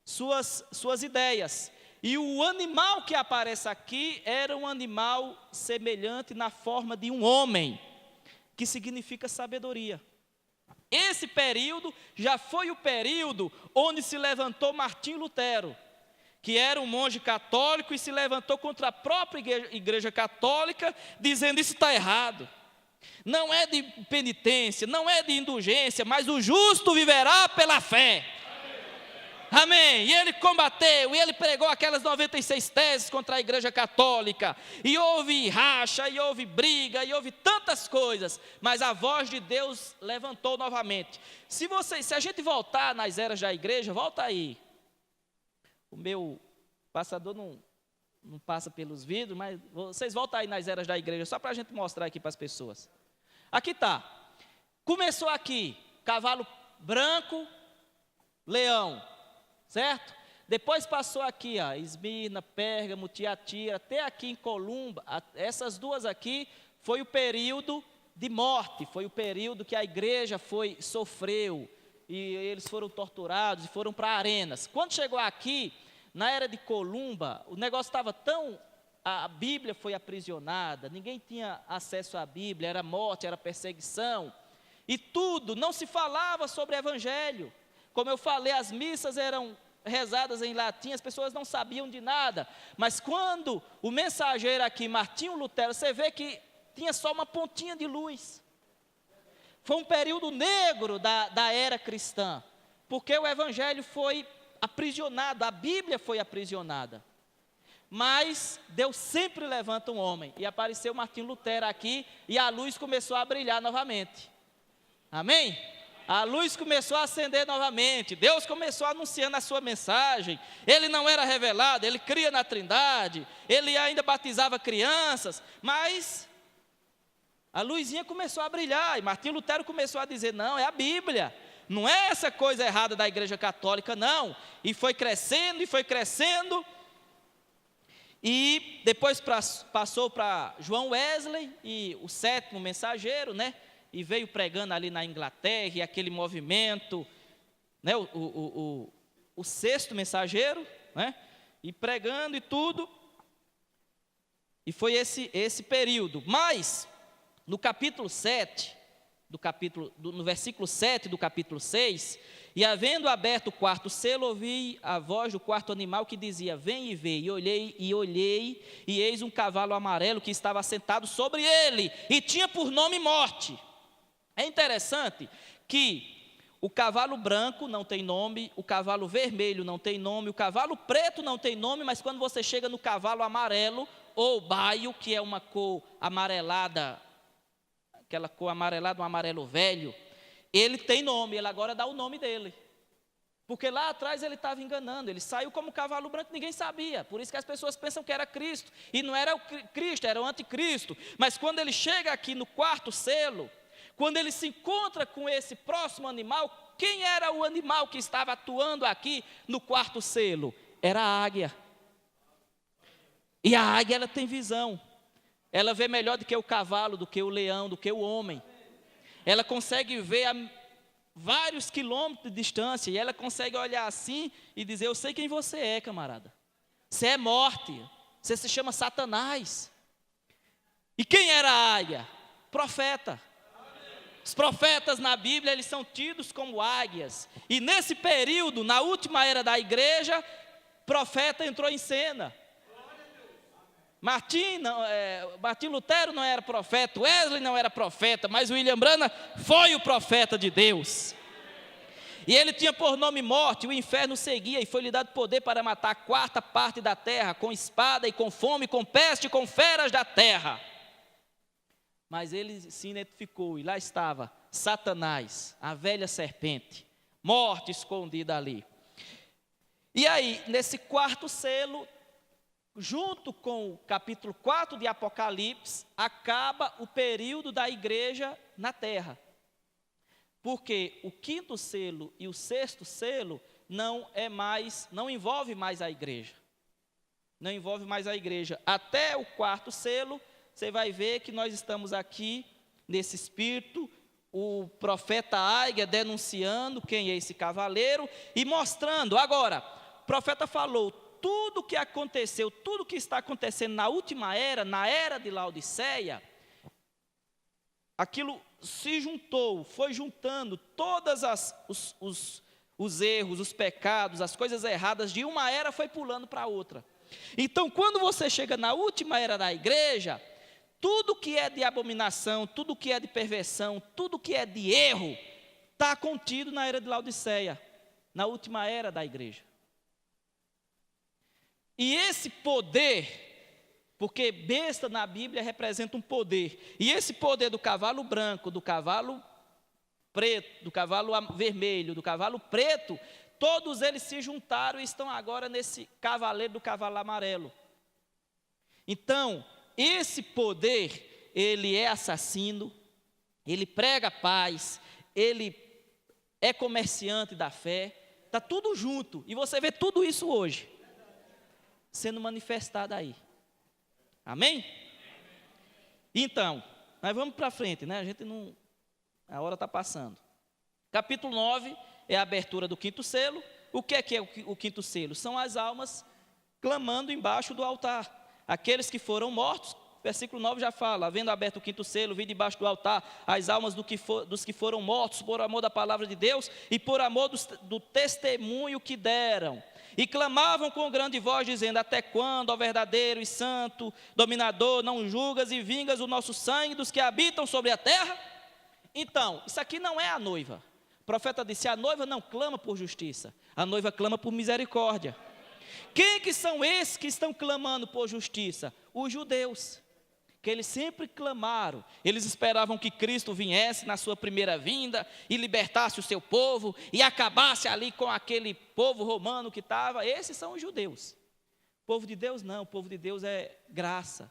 A: suas ideias. E o animal que aparece aqui era um animal semelhante na forma de um homem, que significa sabedoria. Esse período já foi o período onde se levantou Martim Lutero, que era um monge católico e se levantou contra a própria igreja católica, dizendo: isso está errado. Não é de penitência, não é de indulgência, mas o justo viverá pela fé. Amém. E ele combateu, e ele pregou aquelas 96 teses contra a igreja católica, e houve racha, e houve briga, e houve tantas coisas, mas a voz de Deus levantou novamente. Se a gente voltar nas eras da igreja, volta aí. O meu passador não passa pelos vidros, mas vocês voltam aí nas eras da igreja, só para a gente mostrar aqui para as pessoas. Aqui está. Começou aqui, cavalo branco, leão. Certo? Depois passou aqui, Esmirna, Pérgamo, Tiatira, até aqui em Columba. Essas duas aqui foi o período de morte, foi o período que a igreja sofreu, e eles foram torturados e foram para arenas. Quando chegou aqui, na era de Columba, o negócio estava a Bíblia foi aprisionada, ninguém tinha acesso à Bíblia, era morte, era perseguição, e tudo, não se falava sobre evangelho. Como eu falei, as missas eram rezadas em latim, as pessoas não sabiam de nada. Mas quando o mensageiro aqui, Martinho Lutero, você vê que tinha só uma pontinha de luz. Foi um período negro da era cristã, porque o evangelho foi aprisionado, a Bíblia foi aprisionada. Mas Deus sempre levanta um homem, e apareceu Martinho Lutero aqui, e a luz começou a brilhar novamente. Amém? A luz começou a acender novamente, Deus começou anunciando a sua mensagem. Ele não era revelado, ele cria na Trindade, ele ainda batizava crianças, mas a luzinha começou a brilhar, e Martinho Lutero começou a dizer: não, é a Bíblia, não é essa coisa errada da igreja católica, não. E foi crescendo, e depois passou para João Wesley, e o sétimo mensageiro, né? E veio pregando ali na Inglaterra, e aquele movimento, né, o sexto mensageiro, né, e pregando e tudo, e foi esse período. Mas, no capítulo 7, no versículo 7 do capítulo 6, e havendo aberto o quarto selo, ouvi a voz do quarto animal que dizia: vem e vê. E olhei, e eis um cavalo amarelo que estava sentado sobre ele, e tinha por nome Morte. É interessante que o cavalo branco não tem nome, o cavalo vermelho não tem nome, o cavalo preto não tem nome, mas quando você chega no cavalo amarelo, ou baio, que é uma cor amarelada, aquela cor amarelada, um amarelo velho, ele tem nome, ele agora dá o nome dele. Porque lá atrás ele estava enganando, ele saiu como cavalo branco, ninguém sabia, por isso que as pessoas pensam que era Cristo, e não era o Cristo, era o anticristo. Mas quando ele chega aqui no quarto selo, quando ele se encontra com esse próximo animal, quem era o animal que estava atuando aqui no quarto selo? Era a águia. E a águia, ela tem visão. Ela vê melhor do que o cavalo, do que o leão, do que o homem. Ela consegue ver a vários quilômetros de distância, e ela consegue olhar assim e dizer: eu sei quem você é, camarada. Você é morte, você se chama Satanás. E quem era a águia? Profeta. Os profetas na Bíblia, eles são tidos como águias. E nesse período, na última era da igreja, profeta entrou em cena. Martim Lutero não era profeta, Wesley não era profeta, mas William Branham foi o profeta de Deus. E ele tinha por nome Morte, o inferno seguia, e foi-lhe dado poder para matar a quarta parte da terra, com espada e com fome, com peste e com feras da terra. Mas ele se identificou, e lá estava Satanás, a velha serpente, morte escondida ali. E aí, nesse quarto selo, junto com o capítulo 4 de Apocalipse, acaba o período da igreja na terra. Porque o quinto selo e o sexto selo não envolve mais a igreja. Não envolve mais a igreja. Até o quarto selo, você vai ver que nós estamos aqui nesse espírito, o profeta Águia denunciando quem é esse cavaleiro e mostrando. Agora, o profeta falou, tudo que aconteceu, tudo que está acontecendo na última era, na era de Laodiceia, aquilo se juntou, foi juntando todos os erros, os pecados, as coisas erradas de uma era foi pulando para outra. Então, quando você chega na última era da igreja, tudo que é de abominação, tudo que é de perversão, tudo que é de erro, está contido na era de Laodiceia, na última era da igreja. E esse poder, porque besta na Bíblia representa um poder, e esse poder do cavalo branco, do cavalo preto, do cavalo vermelho, do cavalo preto, todos eles se juntaram e estão agora nesse cavaleiro do cavalo amarelo. Então, esse poder, ele é assassino, ele prega paz, ele é comerciante da fé, está tudo junto, e você vê tudo isso hoje sendo manifestado aí. Amém? Então, nós vamos para frente, né? A hora está passando. Capítulo 9 é a abertura do quinto selo. O que é o quinto selo? São as almas clamando embaixo do altar. Aqueles que foram mortos, versículo 9 já fala, havendo aberto o quinto selo, vi debaixo do altar as almas dos que foram mortos por amor da palavra de Deus e por amor do testemunho que deram. E clamavam com grande voz, dizendo, até quando, ó verdadeiro e santo, dominador, não julgas e vingas o nosso sangue dos que habitam sobre a terra? Então, isso aqui não é a noiva. O profeta disse, a noiva não clama por justiça, a noiva clama por misericórdia. Quem que são esses que estão clamando por justiça? Os judeus, que eles sempre clamaram, eles esperavam que Cristo viesse na sua primeira vinda e libertasse o seu povo e acabasse ali com aquele povo romano que estava. Esses são os judeus. O povo de Deus não, o povo de Deus é graça,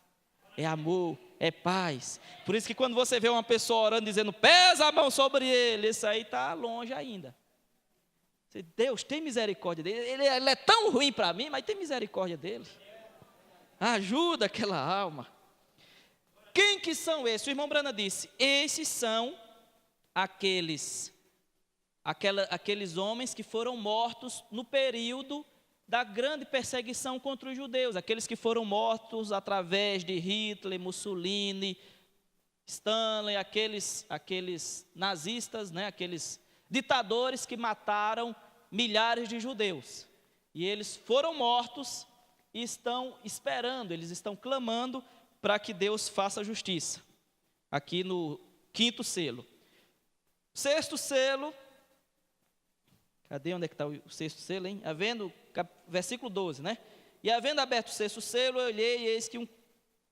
A: é amor, é paz. Por isso que quando você vê uma pessoa orando dizendo, pesa a mão sobre ele, isso aí está longe ainda. Deus tem misericórdia dele, ele é tão ruim para mim, mas tem misericórdia dele. Ajuda aquela alma. Quem que são esses? O irmão Brana disse, esses são aqueles homens que foram mortos no período da grande perseguição contra os judeus, aqueles que foram mortos através de Hitler, Mussolini, Stalin, aqueles nazistas, né, aqueles ditadores que mataram milhares de judeus. E eles foram mortos e estão esperando, eles estão clamando para que Deus faça justiça. Aqui no quinto selo. Sexto selo. Cadê onde é que está o sexto selo, hein? Versículo 12, né? E havendo aberto o sexto selo, eu olhei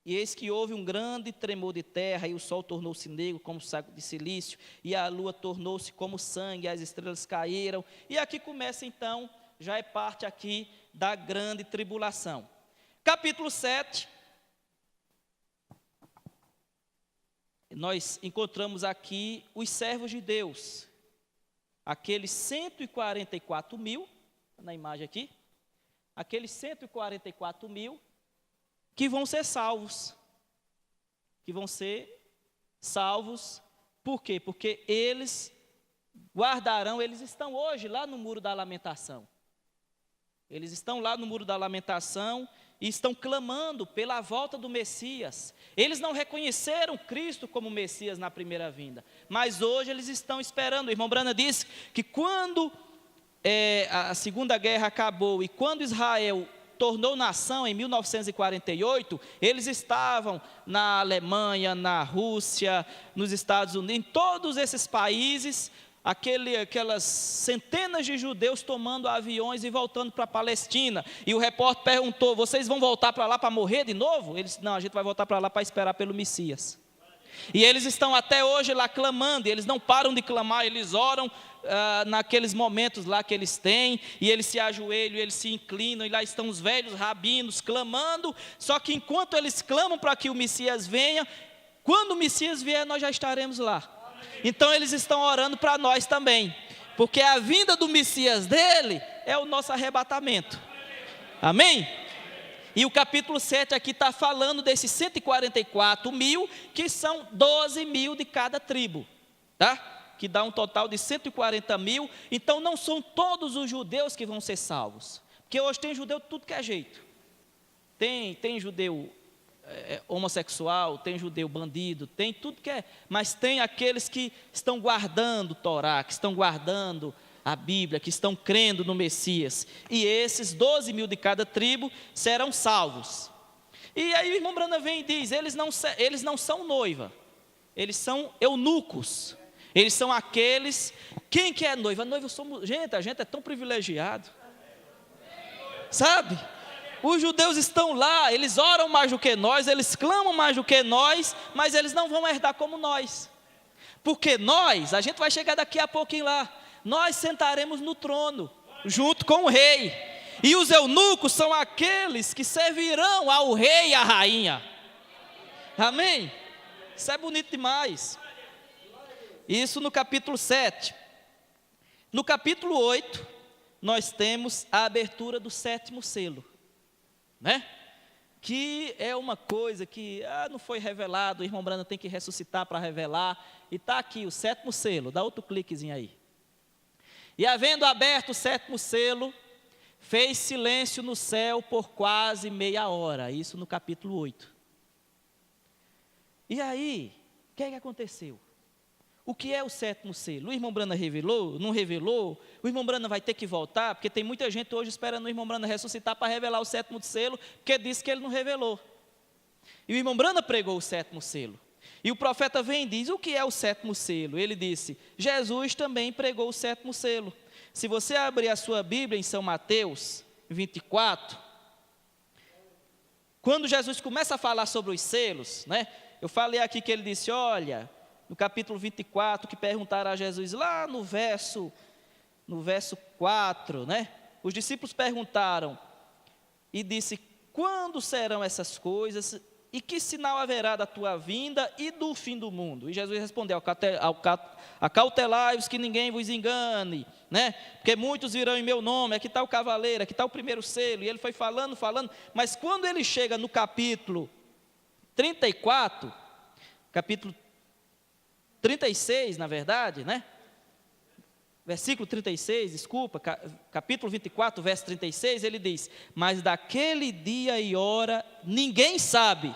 A: e eis que houve um grande tremor de terra, e o sol tornou-se negro como saco de silício, e a lua tornou-se como sangue, e as estrelas caíram. E aqui começa então, já é parte aqui da grande tribulação. Capítulo 7. Nós encontramos aqui os servos de Deus, aqueles 144 mil, na imagem aqui, aqueles 144 mil que vão ser salvos, por quê? Porque eles guardarão, eles estão hoje lá no Muro da Lamentação, eles estão lá no Muro da Lamentação, e estão clamando pela volta do Messias. Eles não reconheceram Cristo como Messias na primeira vinda, mas hoje eles estão esperando. O irmão Brana disse que quando a Segunda Guerra acabou e quando Israel tornou nação em 1948, eles estavam na Alemanha, na Rússia, nos Estados Unidos, em todos esses países, aquelas centenas de judeus tomando aviões e voltando para a Palestina. E o repórter perguntou, vocês vão voltar para lá para morrer de novo? Eles, não, a gente vai voltar para lá para esperar pelo Messias. E eles estão até hoje lá clamando, e eles não param de clamar, eles oram naqueles momentos lá que eles têm, e eles se ajoelham, eles se inclinam, e lá estão os velhos rabinos clamando. Só que enquanto eles clamam para que o Messias venha, quando o Messias vier, nós já estaremos lá. Então eles estão orando para nós também, porque a vinda do Messias dele é o nosso arrebatamento. Amém? E o capítulo 7 aqui está falando desses 144 mil, que são 12 mil de cada tribo, tá? Que dá um total de 140 mil. Então não são todos os judeus que vão ser salvos, porque hoje tem judeu de tudo que é jeito. Tem judeu homossexual, tem judeu bandido, tem tudo que é, mas tem aqueles que estão guardando o Torá, que estão guardando a Bíblia, que estão crendo no Messias, e esses 12 mil de cada tribo serão salvos. E aí o irmão Branham vem e diz, eles não são noiva, eles são eunucos, eles são aqueles, quem que é noiva? A noiva somos, a gente é tão privilegiado, sabe? Os judeus estão lá, eles oram mais do que nós, eles clamam mais do que nós, mas eles não vão herdar como nós, porque nós, a gente vai chegar daqui a pouquinho lá, nós sentaremos no trono, junto com o rei, e os eunucos são aqueles que servirão ao rei e à rainha. Amém? Isso é bonito demais. Isso no capítulo 7. No capítulo 8, nós temos a abertura do 7º selo, né? Que é uma coisa que não foi revelado, o irmão Branham tem que ressuscitar para revelar, e está aqui o 7º selo, dá outro cliquezinho aí. E havendo aberto o 7º selo, fez silêncio no céu por quase meia hora, isso no capítulo 8. E aí, o que aconteceu? O que é o 7º selo? O irmão Branham revelou? Não revelou? O irmão Branham vai ter que voltar? Porque tem muita gente hoje esperando o irmão Branham ressuscitar para revelar o 7º selo, porque disse que ele não revelou. E o irmão Branham pregou o 7º selo. E o profeta vem e diz, o que é o 7º selo? Ele disse, Jesus também pregou o 7º selo. Se você abrir a sua Bíblia em São Mateus 24, quando Jesus começa a falar sobre os selos, né? Eu falei aqui que ele disse, olha, no capítulo 24, que perguntaram a Jesus lá no verso 4, né? Os discípulos perguntaram e disse, quando serão essas coisas e que sinal haverá da tua vinda e do fim do mundo? E Jesus respondeu, acautelai-vos que ninguém vos engane, né? Porque muitos virão em meu nome, aqui está o cavaleiro, aqui está o primeiro selo, e ele foi falando, mas quando ele chega no capítulo 34, capítulo 36, na verdade, né? Versículo 36, desculpa, capítulo 24, verso 36, ele diz, mas daquele dia e hora ninguém sabe,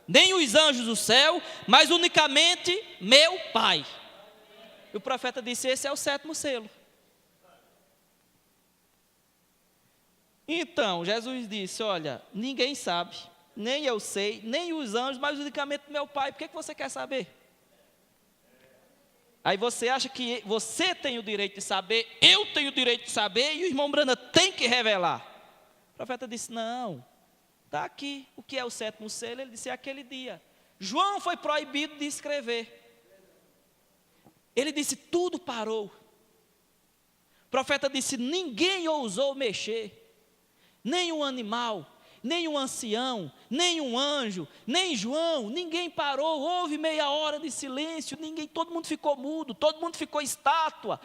A: nem os anjos do céu, mas unicamente meu Pai. E o profeta disse, esse é o 7º selo. Então, Jesus disse, olha, ninguém sabe, nem eu sei, nem os anjos, mas unicamente meu Pai. Por que você quer saber? Aí você acha que você tem o direito de saber, eu tenho o direito de saber, e o irmão Branham tem que revelar. O profeta disse, não, está aqui, o que é o 7º selo? Ele disse, é aquele dia. João foi proibido de escrever. Ele disse, tudo parou. O profeta disse, ninguém ousou mexer, nem um animal, nem um ancião, nem um anjo, nem João, ninguém parou, houve meia hora de silêncio, todo mundo ficou mudo, todo mundo ficou estátua,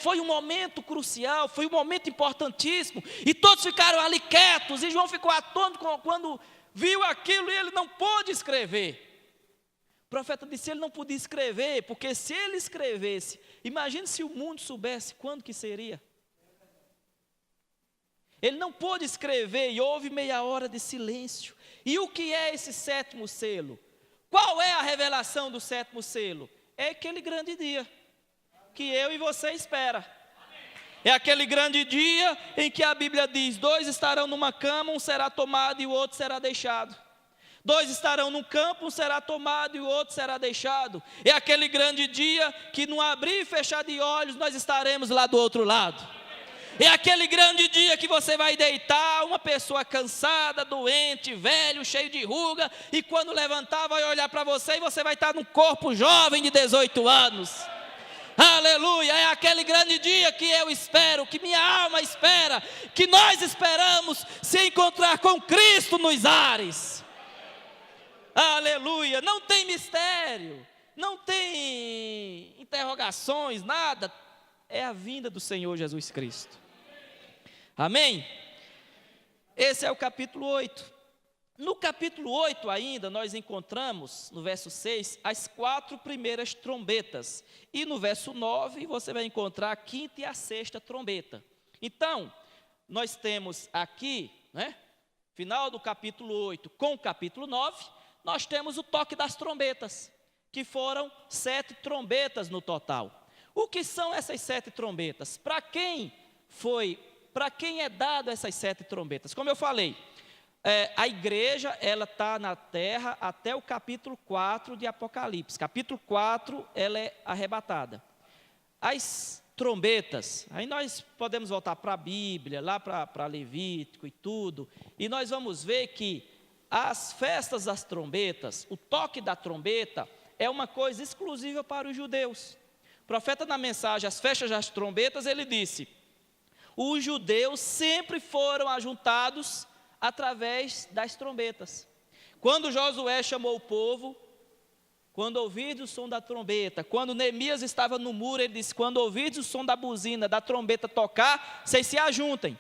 A: foi um momento crucial, foi um momento importantíssimo, e todos ficaram ali quietos, e João ficou atônito quando viu aquilo, e ele não pôde escrever. O profeta disse, ele não podia escrever, porque se ele escrevesse, imagine se o mundo soubesse quando que seria. Ele não pôde escrever e houve meia hora de silêncio. E o que é esse 7º selo? Qual é a revelação do 7º selo? É aquele grande dia que eu e você espera. É aquele grande dia em que a Bíblia diz, 2 estarão numa cama, um será tomado e o outro será deixado. 2 estarão num campo, um será tomado e o outro será deixado. É aquele grande dia que no abrir e fechar de olhos nós estaremos lá do outro lado. É aquele grande dia que você vai deitar, uma pessoa cansada, doente, velho, cheio de ruga, e quando levantar vai olhar para você e você vai estar num corpo jovem de 18 anos. Aleluia, é aquele grande dia que eu espero, que minha alma espera, que nós esperamos se encontrar com Cristo nos ares. Aleluia, não tem mistério, não tem interrogações, nada, é a vinda do Senhor Jesus Cristo. Amém? Esse é o capítulo 8. No capítulo 8 ainda, nós encontramos, no verso 6, as 4 primeiras trombetas. E no verso 9, você vai encontrar a 5ª e a 6ª trombeta. Então, nós temos aqui, final do capítulo 8 com o capítulo 9, nós temos o toque das trombetas, que foram 7 trombetas no total. O que são essas 7 trombetas? Para quem é dado essas 7 trombetas? Como eu falei, a igreja, ela está na terra até o capítulo 4 de Apocalipse. Capítulo 4, ela é arrebatada. As trombetas, aí nós podemos voltar para a Bíblia, lá para Levítico e tudo, e nós vamos ver que as festas das trombetas, o toque da trombeta, é uma coisa exclusiva para os judeus. O profeta, na mensagem, as festas das trombetas, ele disse: os judeus sempre foram ajuntados através das trombetas. Quando Josué chamou o povo, quando ouvides o som da trombeta, quando Neemias estava no muro, ele disse: quando ouvides o som da buzina, da trombeta tocar, vocês se ajuntem.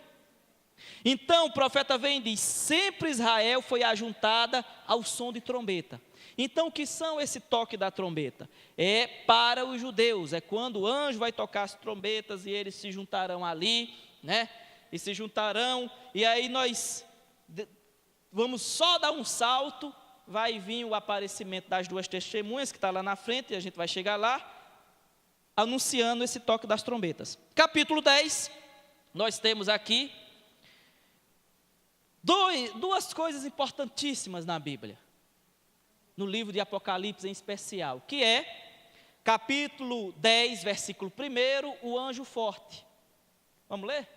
A: Então o profeta vem e diz: sempre Israel foi ajuntada ao som de trombeta. Então o que são esse toque da trombeta? É para os judeus, é quando o anjo vai tocar as trombetas e eles se juntarão ali, e se juntarão, e aí nós vamos só dar um salto, vai vir o aparecimento das 2 testemunhas, que está lá na frente, e a gente vai chegar lá, anunciando esse toque das trombetas. Capítulo 10, nós temos aqui duas coisas importantíssimas na Bíblia, no livro de Apocalipse em especial, que é, capítulo 10, versículo 1, o anjo forte. Vamos ler?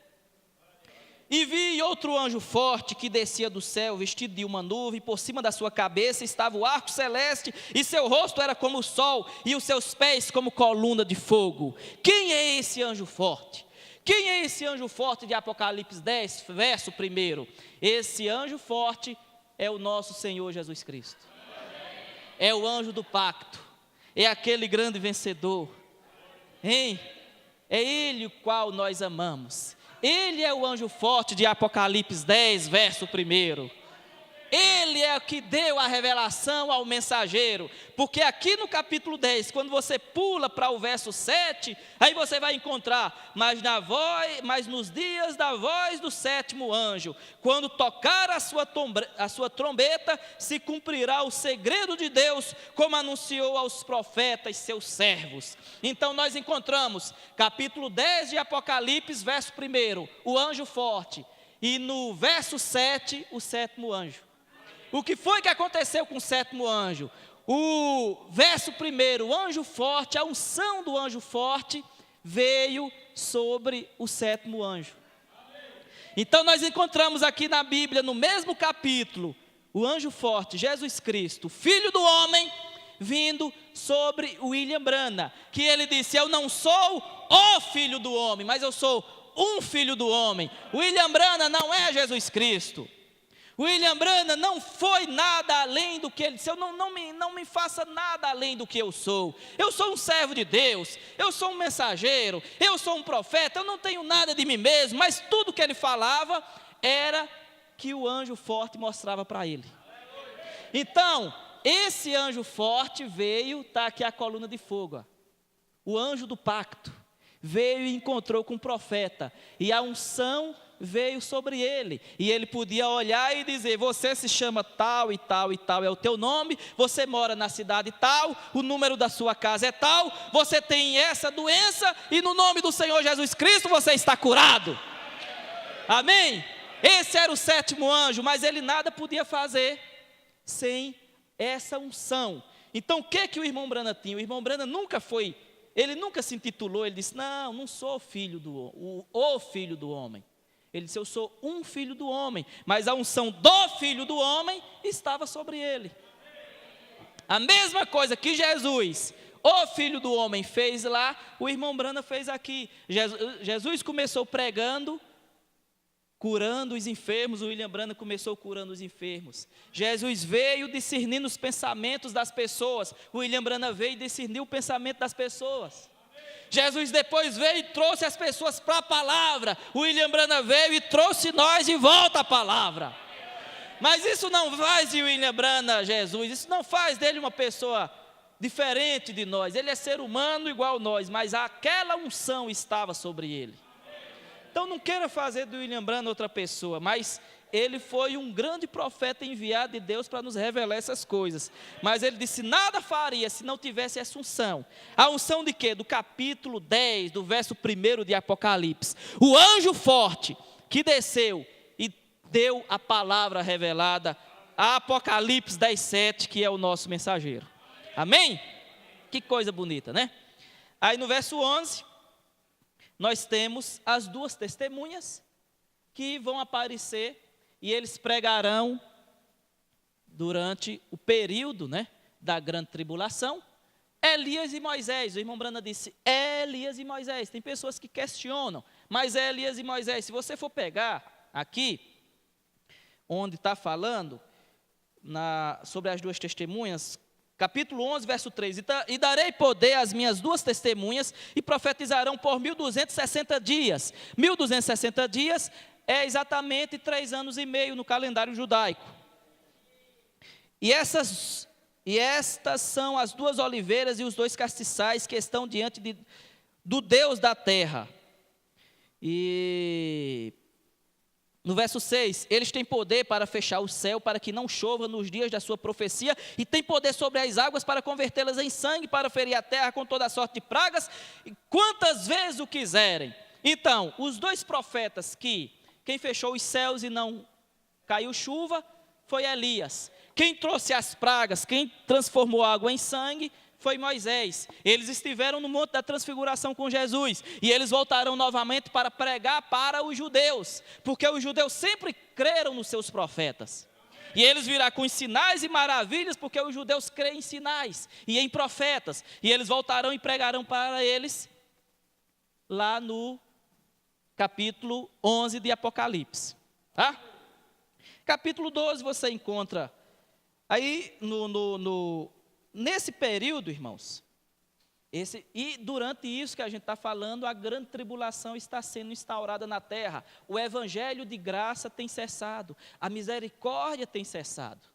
A: E vi outro anjo forte que descia do céu, vestido de uma nuvem, por cima da sua cabeça estava o arco celeste, e seu rosto era como o sol, e os seus pés como coluna de fogo. Quem é esse anjo forte? Quem é esse anjo forte de Apocalipse 10, verso 1? Esse anjo forte é o nosso Senhor Jesus Cristo. É o anjo do pacto, é aquele grande vencedor, hein? É Ele o qual nós amamos. Ele é o anjo forte de Apocalipse 10, verso 1. Ele é o que deu a revelação ao mensageiro, porque aqui no capítulo 10, quando você pula para o verso 7, aí você vai encontrar: mas nos dias da voz do 7º anjo, quando tocar a sua trombeta, se cumprirá o segredo de Deus, como anunciou aos profetas seus servos. Então nós encontramos capítulo 10 de Apocalipse, verso 1, o anjo forte, e no verso 7, o 7º anjo. O que foi que aconteceu com o 7º anjo? O verso 1, o anjo forte, a unção do anjo forte veio sobre o 7º anjo. Então nós encontramos aqui na Bíblia, no mesmo capítulo, o anjo forte, Jesus Cristo, Filho do homem, vindo sobre William Branham, que ele disse: eu não sou o Filho do homem, mas eu sou um Filho do homem. William Branham não é Jesus Cristo. William Branham não foi nada além do que ele disse. Não me faça nada além do que eu sou. Eu sou um servo de Deus, eu sou um mensageiro, eu sou um profeta, eu não tenho nada de mim mesmo, mas tudo que ele falava era que o anjo forte mostrava para ele. Então, esse anjo forte veio, está aqui a coluna de fogo, o anjo do pacto, veio e encontrou com o profeta, e a unção veio sobre ele, e ele podia olhar e dizer: você se chama tal e tal e tal, é o teu nome, você mora na cidade tal, o número da sua casa é tal, você tem essa doença, e no nome do Senhor Jesus Cristo você está curado. Amém? Esse era o 7º anjo, mas ele nada podia fazer sem essa unção. Então o que o irmão Branham tinha? O irmão Branham nunca foi ele nunca se intitulou, ele disse, não sou filho o filho do homem. Ele disse, eu sou um filho do homem, mas a unção do filho do homem estava sobre ele. A mesma coisa que Jesus, o filho do homem, fez lá, o irmão Brana fez aqui. Jesus começou pregando, curando os enfermos, o William Brana começou curando os enfermos. Jesus veio discernindo os pensamentos das pessoas, o William Brana veio discernir o pensamento das pessoas. Jesus depois veio e trouxe as pessoas para a palavra, o William Brana veio e trouxe nós de volta à palavra. Mas isso não faz de William Brana Jesus, isso não faz dele uma pessoa diferente de nós. Ele é ser humano igual a nós, mas aquela unção estava sobre ele. Então não queira fazer do William Brana outra pessoa, mas ele foi um grande profeta enviado de Deus para nos revelar essas coisas. Mas ele disse, nada faria se não tivesse essa unção. A unção de quê? Do capítulo 10, do verso 1 de Apocalipse. O anjo forte que desceu e deu a palavra revelada, a Apocalipse 10:7, que é o nosso mensageiro. Amém? Que coisa bonita, né? Aí no verso 11, nós temos as duas testemunhas que vão aparecer e eles pregarão durante o período, né, da grande tribulação. Elias e Moisés, o irmão Brana disse, é Elias e Moisés. Tem pessoas que questionam, mas é Elias e Moisés. Se você for pegar aqui, onde está falando sobre as duas testemunhas, capítulo 11, verso 3, e darei poder às minhas duas testemunhas, e profetizarão por 1260 dias. 1260 dias é exatamente 3 anos e meio no calendário judaico. E estas são as duas oliveiras e os dois castiçais que estão diante do Deus da terra. E no verso 6, eles têm poder para fechar o céu, para que não chova nos dias da sua profecia, e têm poder sobre as águas para convertê-las em sangue, para ferir a terra com toda sorte de pragas, quantas vezes o quiserem. Então, os dois profetas quem fechou os céus e não caiu chuva, foi Elias. Quem trouxe as pragas, quem transformou a água em sangue, foi Moisés. Eles estiveram no monte da transfiguração com Jesus, e eles voltarão novamente para pregar para os judeus, porque os judeus sempre creram nos seus profetas. E eles virão com sinais e maravilhas, porque os judeus creem em sinais e em profetas. E eles voltarão e pregarão para eles, lá no capítulo 11 de Apocalipse. Tá? Capítulo 12 você encontra, aí nesse período, irmãos, e durante isso que a gente está falando, a grande tribulação está sendo instaurada na terra. O evangelho de graça tem cessado, a misericórdia tem cessado.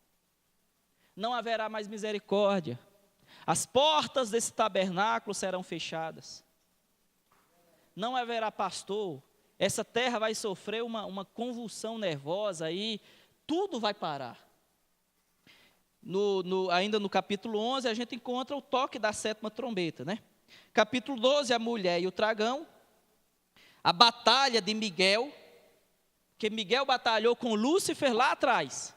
A: Não haverá mais misericórdia. As portas desse tabernáculo serão fechadas. Não haverá pastor. Essa terra vai sofrer uma convulsão nervosa e tudo vai parar. Ainda no capítulo 11, a gente encontra o toque da 7ª trombeta, né? Capítulo 12, a mulher e o dragão. A batalha de Miguel, que Miguel batalhou com Lúcifer lá atrás.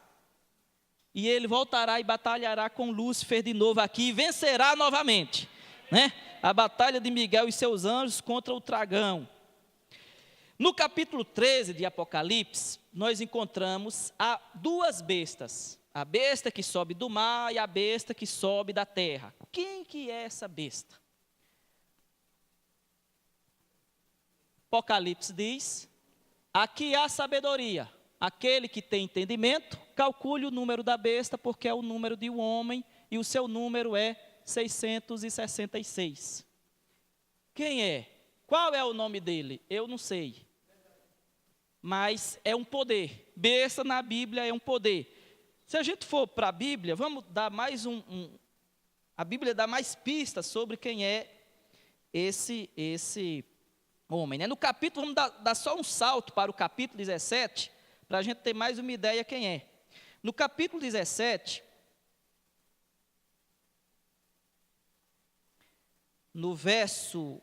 A: E ele voltará e batalhará com Lúcifer de novo aqui e vencerá novamente, né? A batalha de Miguel e seus anjos contra o dragão. No capítulo 13 de Apocalipse, nós encontramos duas bestas. A besta que sobe do mar e a besta que sobe da terra. Quem que é essa besta? Apocalipse diz, aqui há sabedoria. Aquele que tem entendimento, calcule o número da besta, porque é o número de um homem, e o seu número é 666. Quem é? Qual é o nome dele? Eu não sei. Mas é um poder. Besta na Bíblia é um poder. Se a gente for para a Bíblia, vamos dar mais a Bíblia dá mais pistas sobre quem é esse homem, né? No capítulo, vamos dar só um salto para o capítulo 17, para a gente ter mais uma ideia quem é. No capítulo 17, no verso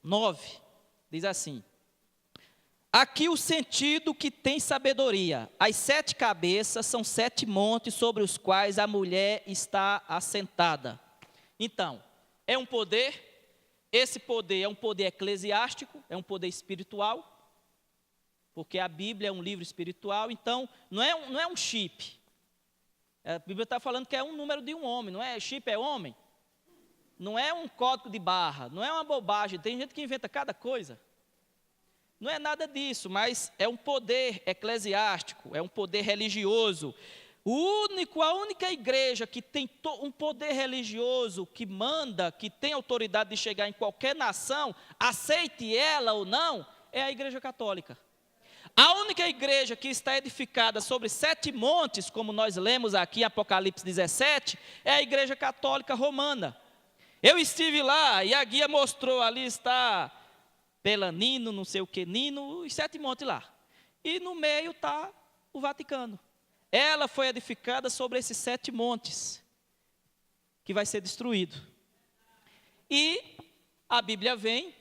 A: 9, diz assim: aqui o sentido que tem sabedoria. As 7 cabeças são 7 montes sobre os quais a mulher está assentada. Então, é um poder? Esse poder é um poder eclesiástico, é um poder espiritual, porque a Bíblia é um livro espiritual, então não é um chip. A Bíblia está falando que é um número de um homem, não é? Chip é homem. Não é um código de barra, não é uma bobagem. Tem gente que inventa cada coisa. Não é nada disso, mas é um poder eclesiástico, é um poder religioso. A única igreja que tem um poder religioso, que manda, que tem autoridade de chegar em qualquer nação, aceite ela ou não, é a Igreja Católica. A única igreja que está edificada sobre 7 montes, como nós lemos aqui em Apocalipse 17, é a Igreja Católica Romana. Eu estive lá e a guia mostrou, ali está Pelanino, não sei o que, Nino, os 7 montes lá. E no meio está o Vaticano. Ela foi edificada sobre esses 7 montes, que vai ser destruído. E a Bíblia vem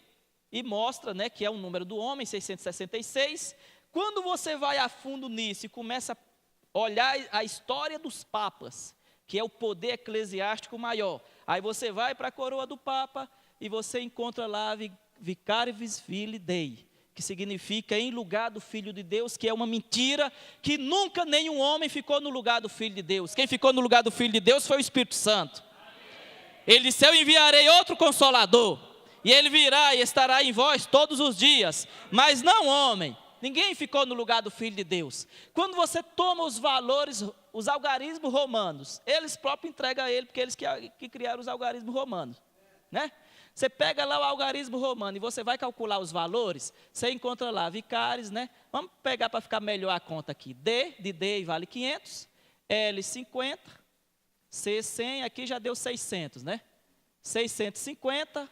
A: e mostra, né, que é o número do homem, 666. Quando você vai a fundo nisso e começa a olhar a história dos papas, que é o poder eclesiástico maior, aí você vai para a coroa do Papa e você encontra lá Vicarius Filii Dei, que significa em lugar do Filho de Deus, que é uma mentira, que nunca nenhum homem ficou no lugar do Filho de Deus. Quem ficou no lugar do Filho de Deus foi o Espírito Santo. Ele disse: eu enviarei outro Consolador, e ele virá e estará em vós todos os dias, mas não homem. Ninguém ficou no lugar do Filho de Deus. Quando você toma os valores, os algarismos romanos, eles próprios entregam a ele, porque eles que criaram os algarismos romanos, né? Você pega lá o algarismo romano e você vai calcular os valores, você encontra lá vicários, né? Vamos pegar para ficar melhor a conta aqui. D de D vale 500, L 50, C 100, aqui já deu 600, né? 650,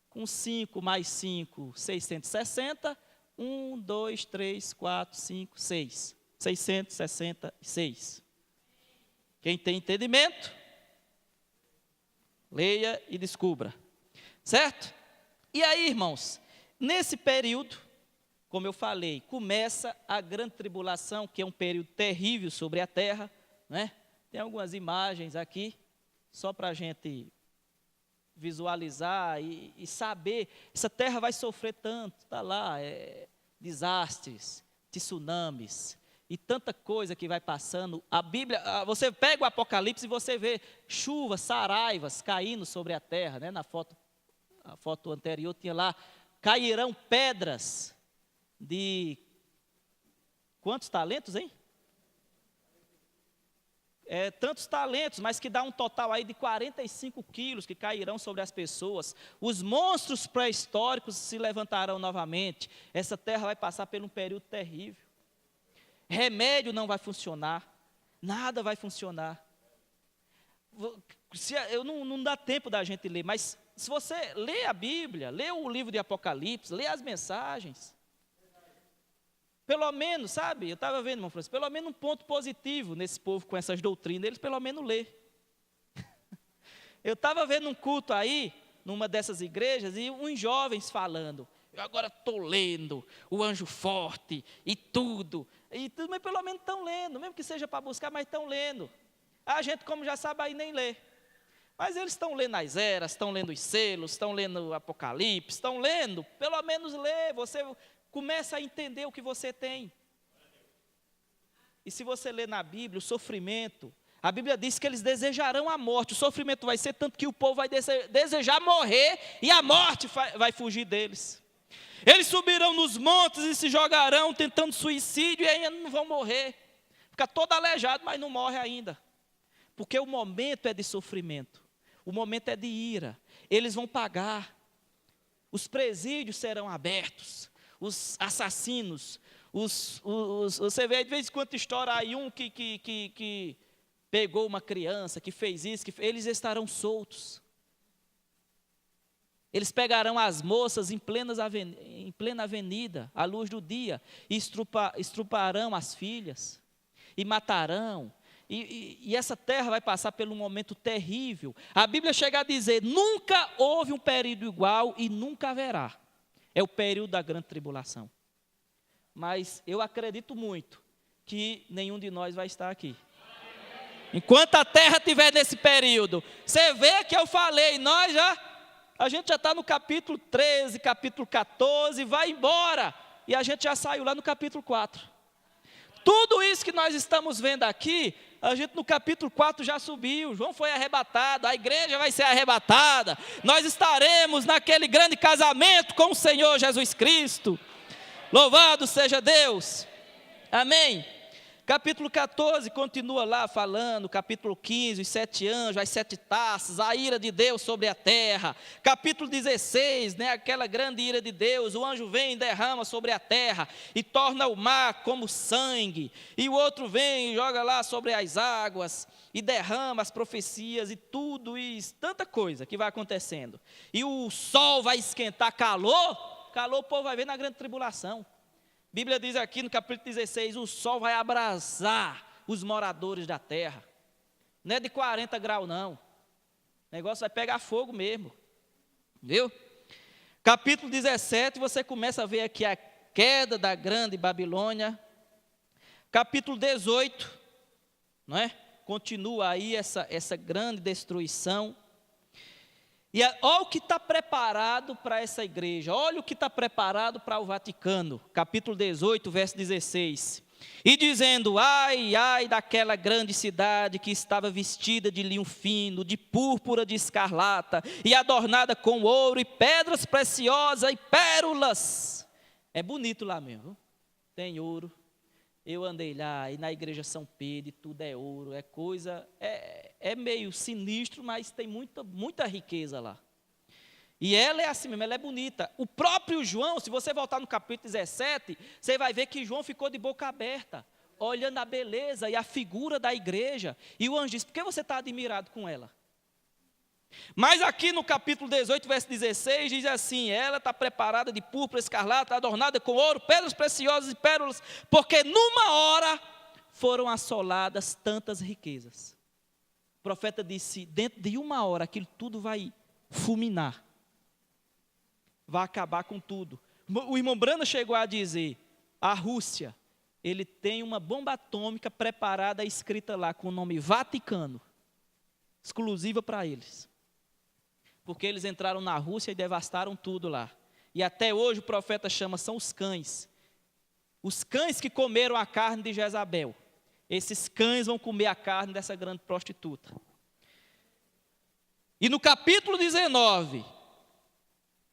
A: com 5 mais 5, 660, 1, 2, 3, 4, 5, 6. 666. Quem tem entendimento, leia e descubra. Certo? E aí, irmãos, nesse período, como eu falei, começa a grande tribulação, que é um período terrível sobre a terra, né? Tem algumas imagens aqui, só para a gente visualizar e saber. Essa terra vai sofrer tanto, está lá, desastres, tsunamis e tanta coisa que vai passando. A Bíblia, você pega o Apocalipse e você vê chuvas, saraivas caindo sobre a terra, né? A foto anterior tinha lá, cairão pedras de quantos talentos, hein? Tantos talentos, mas que dá um total aí de 45 quilos que cairão sobre as pessoas. Os monstros pré-históricos se levantarão novamente. Essa terra vai passar por um período terrível. Remédio não vai funcionar, nada vai funcionar. Não dá tempo da gente ler, mas se você lê a Bíblia, lê o livro de Apocalipse, lê as mensagens, pelo menos, sabe, eu estava vendo, irmão Francisco, pelo menos um ponto positivo nesse povo com essas doutrinas, eles pelo menos lê. Eu estava vendo um culto aí, numa dessas igrejas, e uns jovens falando: eu agora estou lendo o anjo forte e tudo, mas pelo menos estão lendo, mesmo que seja para buscar, mas estão lendo. A gente, como já sabe, aí nem lê. Mas eles estão lendo as eras, estão lendo os selos, estão lendo o Apocalipse, estão lendo, pelo menos lê, você começa a entender o que você tem. E se você ler na Bíblia, o sofrimento, a Bíblia diz que eles desejarão a morte, o sofrimento vai ser tanto que o povo vai desejar morrer e a morte vai fugir deles. Eles subirão nos montes e se jogarão tentando suicídio e ainda não vão morrer. Fica todo aleijado, mas não morre ainda. Porque o momento é de sofrimento. O momento é de ira. Eles vão pagar. Os presídios serão abertos. Os assassinos. Você vê de vez em quando estoura aí um que pegou uma criança, que fez isso, eles estarão soltos. Eles pegarão as moças em plena avenida, à luz do dia, e estruparão as filhas, e matarão. E essa terra vai passar por um momento terrível. A Bíblia chega a dizer: nunca houve um período igual e nunca haverá. É o período da grande tribulação. Mas eu acredito muito que nenhum de nós vai estar aqui. Enquanto a terra estiver nesse período, você vê que eu falei, nós já A gente já está no capítulo 13, capítulo 14, vai embora. E a gente já saiu lá no capítulo 4. Tudo isso que nós estamos vendo aqui, a gente no capítulo 4 já subiu. João foi arrebatado, a igreja vai ser arrebatada. Nós estaremos naquele grande casamento com o Senhor Jesus Cristo. Louvado seja Deus. Amém. Capítulo 14 continua lá falando, capítulo 15, os 7 anjos, as 7 taças, a ira de Deus sobre a terra. Capítulo 16, né, aquela grande ira de Deus, o anjo vem e derrama sobre a terra e torna o mar como sangue. E o outro vem e joga lá sobre as águas e derrama as profecias e tudo isso, tanta coisa que vai acontecendo. E o sol vai esquentar, calor o povo vai ver na grande tribulação. A Bíblia diz aqui no capítulo 16, o sol vai abrasar os moradores da terra. Não é de 40 graus não. O negócio vai pegar fogo mesmo. Viu? Capítulo 17, você começa a ver aqui a queda da grande Babilônia. Capítulo 18, não é? Continua aí essa grande destruição. E olha o que está preparado para essa igreja, olha o que está preparado para o Vaticano, capítulo 18, verso 16. E dizendo, ai, ai daquela grande cidade que estava vestida de linho fino, de púrpura de escarlata, e adornada com ouro e pedras preciosas e pérolas. É bonito lá mesmo, tem ouro. Eu andei lá, e na igreja São Pedro, e tudo é ouro, é coisa, é meio sinistro, mas tem muita riqueza lá. E ela é assim mesmo, ela é bonita. O próprio João, se você voltar no capítulo 17, você vai ver que João ficou de boca aberta, olhando a beleza e a figura da igreja. E o anjo disse, por que você está admirado com ela? Mas aqui no capítulo 18, verso 16, diz assim, ela está preparada de púrpura escarlata, adornada com ouro, pedras preciosas e pérolas, porque numa hora foram assoladas tantas riquezas. O profeta disse, dentro de uma hora, aquilo tudo vai fulminar, vai acabar com tudo. O irmão Brana chegou a dizer, a Rússia, ele tem uma bomba atômica preparada, escrita lá, com o nome Vaticano, exclusiva para eles. Porque eles entraram na Rússia e devastaram tudo lá. E até hoje o profeta chama, são os cães. Os cães que comeram a carne de Jezabel. Esses cães vão comer a carne dessa grande prostituta. E no capítulo 19,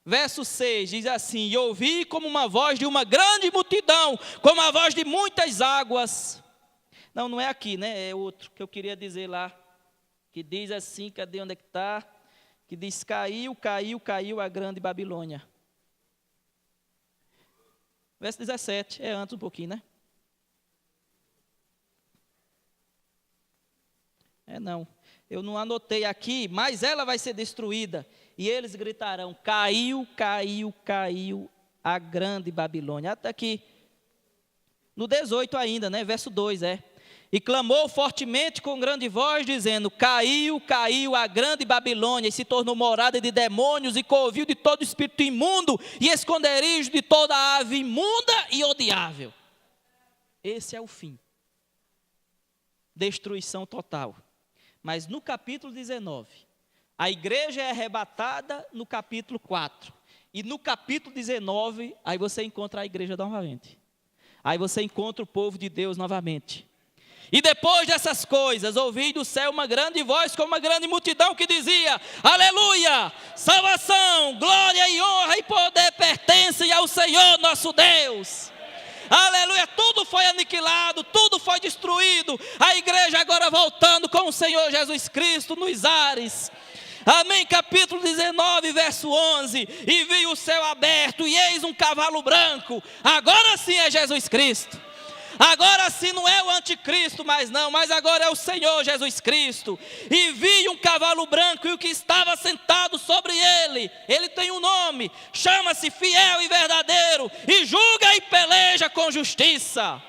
A: verso 6, diz assim, e ouvi como uma voz de uma grande multidão, como a voz de muitas águas. Não é aqui, né? É outro que eu queria dizer lá. Que diz assim, cadê onde é que está? Que diz, caiu a grande Babilônia. Verso 17, é antes um pouquinho, né? Não, eu não anotei aqui, mas ela vai ser destruída. E eles gritarão, caiu a grande Babilônia. Até aqui, no 18 ainda, né? Verso 2, E clamou fortemente com grande voz, dizendo, caiu a grande Babilônia, e se tornou morada de demônios, e covil de todo espírito imundo, e esconderijo de toda ave imunda e odiável. Esse é o fim. Destruição total. Mas no capítulo 19, a igreja é arrebatada no capítulo 4. E no capítulo 19, aí você encontra a igreja novamente. Aí você encontra o povo de Deus novamente. E depois dessas coisas, ouvi do céu uma grande voz, como uma grande multidão que dizia, aleluia, salvação, glória e honra e poder pertencem ao Senhor nosso Deus. Aleluia, tudo foi aniquilado, tudo foi destruído, a igreja agora voltando com o Senhor Jesus Cristo nos ares. Amém, capítulo 19, verso 11, e vi o céu aberto e eis um cavalo branco, agora sim é Jesus Cristo. Agora sim não é o anticristo mais não, mas agora é o Senhor Jesus Cristo. E vi um cavalo branco e o que estava sentado sobre ele tem um nome, chama-se Fiel e Verdadeiro, e julga e peleja com justiça.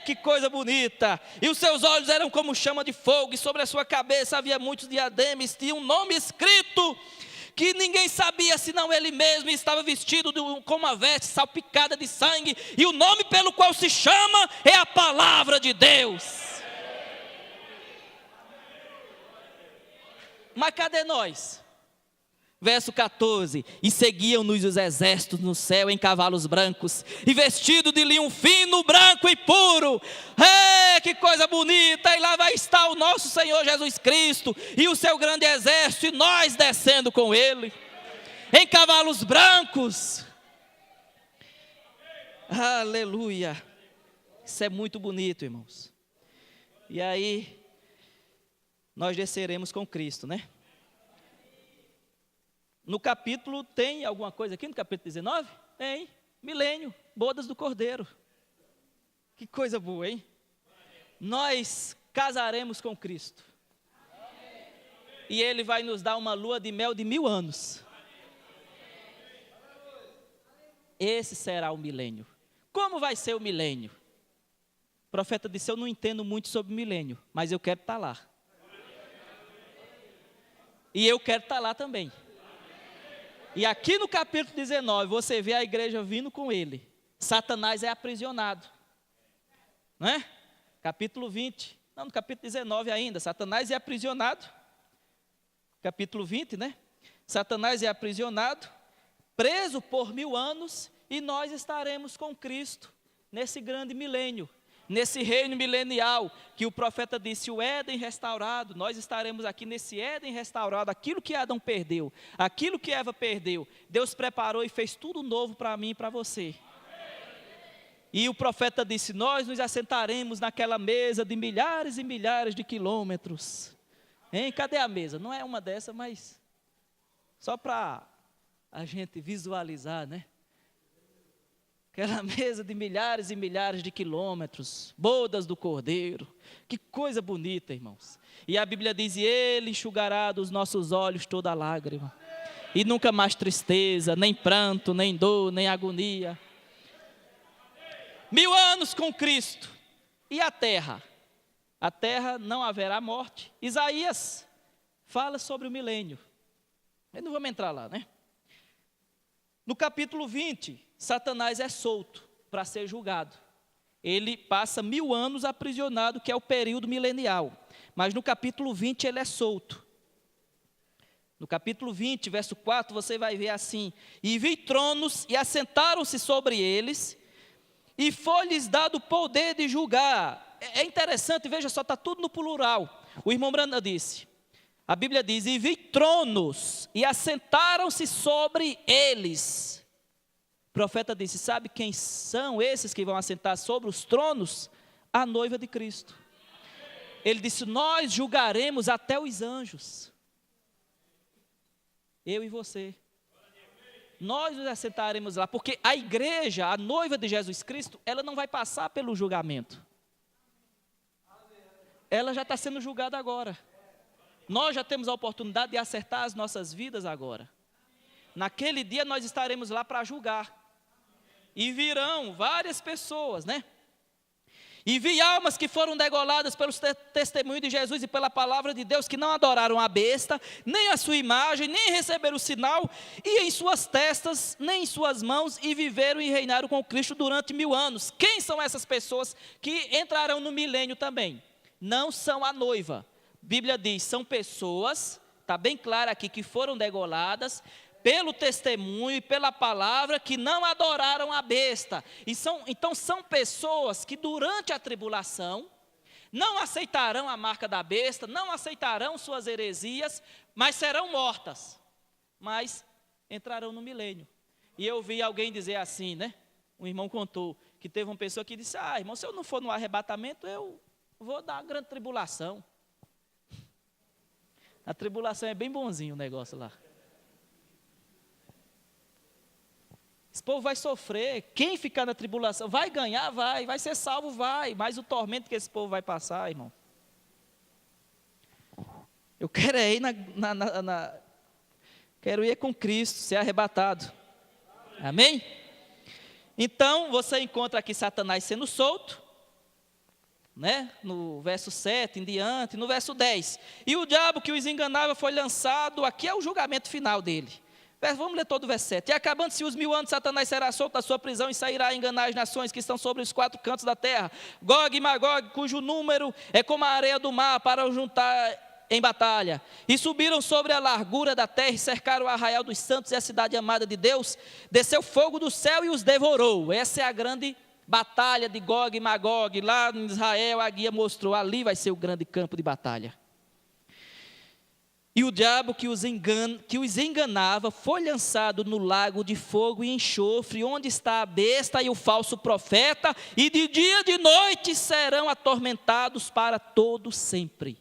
A: Que coisa bonita! E os seus olhos eram como chama de fogo, e sobre a sua cabeça havia muitos diademas, tinha um nome escrito, que ninguém sabia senão ele mesmo, e estava vestido com uma veste salpicada de sangue, e o nome pelo qual se chama é a Palavra de Deus. Mas cadê nós? Verso 14, e seguiam-nos os exércitos no céu em cavalos brancos, e vestido de linho fino, branco e puro. Que coisa bonita! E lá vai estar o nosso Senhor Jesus Cristo, e o seu grande exército, e nós descendo com Ele, em cavalos brancos. Aleluia! Isso é muito bonito, irmãos. E aí, nós desceremos com Cristo, né? No capítulo, tem alguma coisa aqui no capítulo 19? Tem, milênio, bodas do Cordeiro. Que coisa boa, hein? Nós casaremos com Cristo. E Ele vai nos dar uma lua de mel de 1000 anos. Esse será o milênio. Como vai ser o milênio? O profeta disse, eu não entendo muito sobre o milênio, mas eu quero estar lá. E eu quero estar lá também. E aqui no capítulo 19, você vê a igreja vindo com ele. Satanás é aprisionado. Não é? Capítulo 20. Não, no capítulo 19 ainda. Satanás é aprisionado. Capítulo 20, né? Satanás é aprisionado, preso por 1000 anos, e nós estaremos com Cristo nesse grande milênio. Nesse reino milenial, que o profeta disse, o Éden restaurado, nós estaremos aqui nesse Éden restaurado, aquilo que Adão perdeu, aquilo que Eva perdeu, Deus preparou e fez tudo novo para mim e para você. E o profeta disse, nós nos assentaremos naquela mesa de milhares e milhares de quilômetros. Hein? Cadê a mesa? Não é uma dessa, mas só para a gente visualizar, né? Aquela mesa de milhares e milhares de quilômetros, bodas do Cordeiro, que coisa bonita, irmãos. E a Bíblia diz, e Ele enxugará dos nossos olhos toda lágrima, e nunca mais tristeza, nem pranto, nem dor, nem agonia. 1000 anos com Cristo, e a terra? A terra não haverá morte. Isaías fala sobre o milênio. Eu não vamos entrar lá, né? No capítulo 20, Satanás é solto para ser julgado. Ele passa 1000 anos aprisionado, que é o período milenial. Mas no capítulo 20 ele é solto. No capítulo 20, verso 4, você vai ver assim: e vi tronos e assentaram-se sobre eles, e foi-lhes dado o poder de julgar. É interessante, veja só, está tudo no plural. O irmão Branda disse, a Bíblia diz, e vi tronos e assentaram-se sobre eles. O profeta disse, sabe quem são esses que vão assentar sobre os tronos? A noiva de Cristo. Ele disse, nós julgaremos até os anjos. Eu e você. Nós nos assentaremos lá, porque a igreja, a noiva de Jesus Cristo, ela não vai passar pelo julgamento. Ela já está sendo julgada agora. Nós já temos a oportunidade de acertar as nossas vidas agora. Naquele dia nós estaremos lá para julgar. E virão várias pessoas, né? E vi almas que foram degoladas pelo testemunho de Jesus e pela palavra de Deus, que não adoraram a besta, nem a sua imagem, nem receberam o sinal, e em suas testas, nem em suas mãos, e viveram e reinaram com Cristo durante 1000 anos. Quem são essas pessoas que entrarão no milênio também? Não são a noiva. A Bíblia diz, são pessoas, está bem claro aqui, que foram degoladas pelo testemunho e pela palavra, que não adoraram a besta. Então são pessoas que durante a tribulação não aceitarão a marca da besta, não aceitarão suas heresias, mas serão mortas, mas entrarão no milênio. E eu vi alguém dizer assim, né? Um irmão contou que teve uma pessoa que disse, irmão, se eu não for no arrebatamento, eu vou dar uma grande tribulação. A tribulação é bem bonzinho o negócio lá. Esse povo vai sofrer. Quem ficar na tribulação vai ganhar, vai ser salvo, vai. Mas o tormento que esse povo vai passar, irmão. Eu quero ir quero ir com Cristo, ser arrebatado. Amém? Então, você encontra aqui Satanás sendo solto, né? No verso 7 em diante, no verso 10. E o diabo que os enganava foi lançado, aqui é o julgamento final dele. Vamos ler todo o verso 7. E acabando-se os 1000 anos, Satanás será solto da sua prisão e sairá a enganar as nações que estão sobre os 4 cantos da terra. Gog e Magog, cujo número é como a areia do mar, para juntar em batalha. E subiram sobre a largura da terra e cercaram o arraial dos santos e a cidade amada de Deus. Desceu fogo do céu e os devorou. Essa é a grande batalha de Gog e Magog. Lá em Israel a guia mostrou, ali vai ser o grande campo de batalha. E o diabo que os enganava foi lançado no lago de fogo e enxofre, onde está a besta e o falso profeta, e de dia e de noite serão atormentados para todo sempre.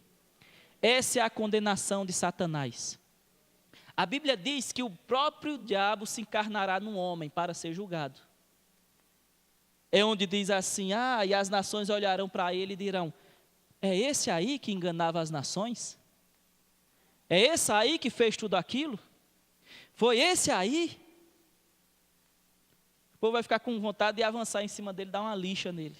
A: Essa é a condenação de Satanás. A Bíblia diz que o próprio diabo se encarnará num homem para ser julgado. É onde diz assim, e as nações olharão para ele e dirão, é esse aí que enganava as nações? É esse aí que fez tudo aquilo? Foi esse aí? O povo vai ficar com vontade de avançar em cima dele, dar uma lixa nele.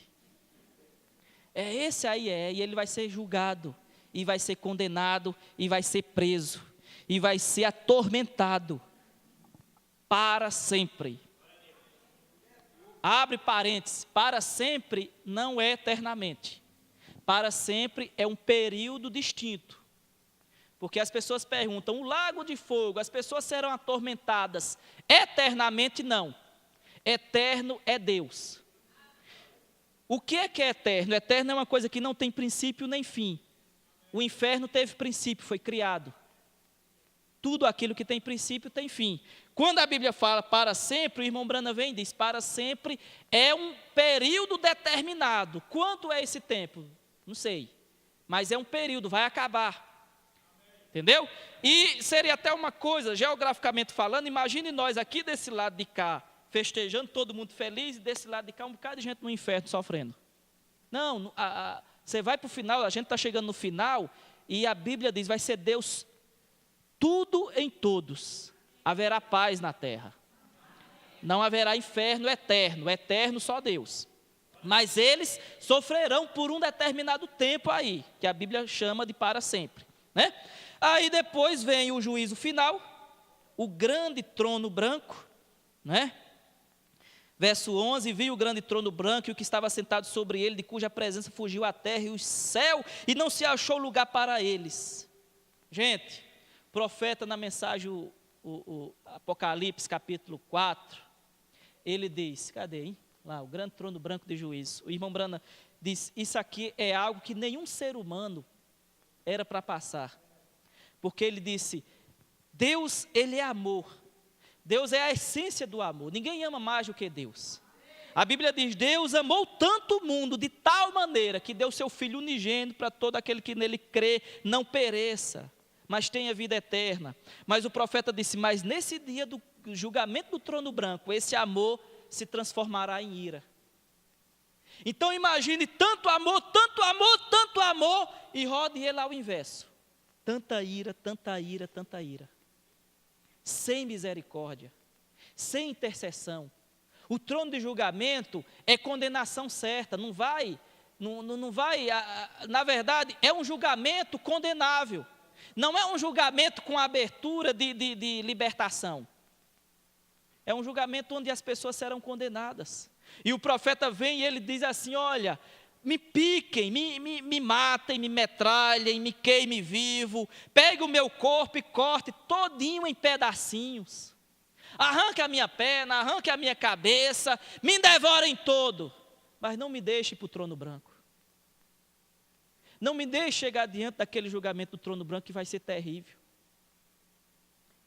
A: É esse aí, e ele vai ser julgado, e vai ser condenado, e vai ser preso, e vai ser atormentado para sempre. Abre parênteses, para sempre não é eternamente. Para sempre é um período distinto. Porque as pessoas perguntam, o lago de fogo, as pessoas serão atormentadas eternamente? Não. Eterno é Deus. O que é eterno? Eterno é uma coisa que não tem princípio nem fim. O inferno teve princípio, foi criado. Tudo aquilo que tem princípio tem fim. Quando a Bíblia fala para sempre, o irmão Brana vem e diz, para sempre é um período determinado. Quanto é esse tempo? Não sei. Mas é um período, vai acabar. Entendeu? E seria até uma coisa, geograficamente falando, imagine nós aqui desse lado de cá, festejando, todo mundo feliz, e desse lado de cá um bocado de gente no inferno sofrendo. Não, você vai para o final, a gente está chegando no final, e a Bíblia diz, vai ser Deus tudo em todos, haverá paz na terra. Não haverá inferno eterno só Deus. Mas eles sofrerão por um determinado tempo aí, que a Bíblia chama de para sempre, né? Aí depois vem o juízo final, o grande trono branco, né? Verso 11, vi o grande trono branco e o que estava sentado sobre ele, de cuja presença fugiu a terra e o céu, e não se achou lugar para eles. Gente, profeta na mensagem, o Apocalipse capítulo 4, ele diz, cadê, hein? Lá, o grande trono branco de juízo. O irmão Brana diz, isso aqui é algo que nenhum ser humano era para passar. Porque ele disse, Deus, ele é amor. Deus é a essência do amor. Ninguém ama mais do que Deus. A Bíblia diz, Deus amou tanto o mundo, de tal maneira, que deu seu Filho unigênito para todo aquele que nele crê, não pereça, mas tenha vida eterna. Mas o profeta disse, mas nesse dia do julgamento do trono branco, esse amor se transformará em ira. Então imagine tanto amor, tanto amor, tanto amor, e rode ele ao inverso. Tanta ira, tanta ira, tanta ira. Sem misericórdia, sem intercessão. O trono de julgamento é condenação certa, não vai, na verdade, é um julgamento condenável. Não é um julgamento com abertura de libertação. É um julgamento onde as pessoas serão condenadas. E o profeta vem e ele diz assim, olha, me piquem, me matem, me metralhem, me queimem vivo, pegue o meu corpo e corte todinho em pedacinhos, arranque a minha perna, arranque a minha cabeça, me devorem todo, mas não me deixe para o trono branco, não me deixe chegar diante daquele julgamento do trono branco que vai ser terrível.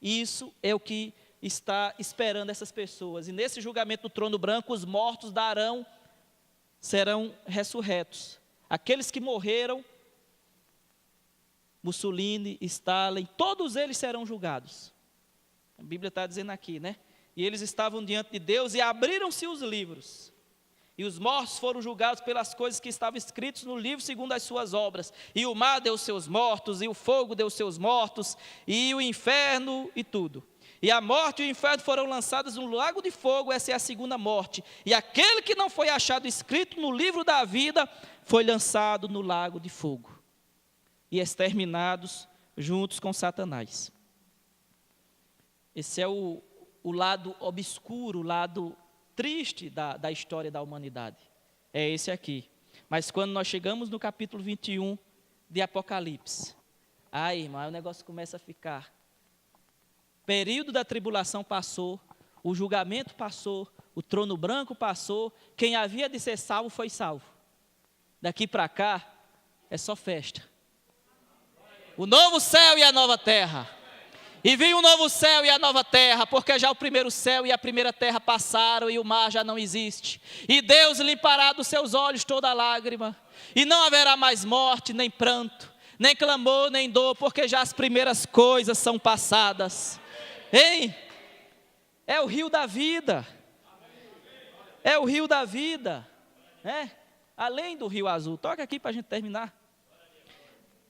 A: Isso é o que está esperando essas pessoas, e nesse julgamento do trono branco os mortos serão ressurretos. Aqueles que morreram, Mussolini, Stalin, todos eles serão julgados. A Bíblia está dizendo aqui, né? E eles estavam diante de Deus e abriram-se os livros. E os mortos foram julgados pelas coisas que estavam escritas no livro segundo as suas obras. E o mar deu seus mortos, e o fogo deu seus mortos, e o inferno e tudo. E a morte e o inferno foram lançados no lago de fogo, essa é a segunda morte. E aquele que não foi achado escrito no livro da vida, foi lançado no lago de fogo. E exterminados juntos com Satanás. Esse é o lado obscuro, o lado triste da história da humanidade. É esse aqui. Mas quando nós chegamos no capítulo 21 de Apocalipse, Aí, irmão, aí o negócio começa a ficar. Período da tribulação passou, o julgamento passou, o trono branco passou, quem havia de ser salvo foi salvo. Daqui para cá é só festa. O novo céu e a nova terra. E vi um novo céu e a nova terra, porque já o primeiro céu e a primeira terra passaram e o mar já não existe. E Deus limpará dos seus olhos toda lágrima. E não haverá mais morte, nem pranto, nem clamor, nem dor, porque já as primeiras coisas são passadas. Hein? É o rio da vida. É o rio da vida. Além do rio azul. Toca aqui para a gente terminar.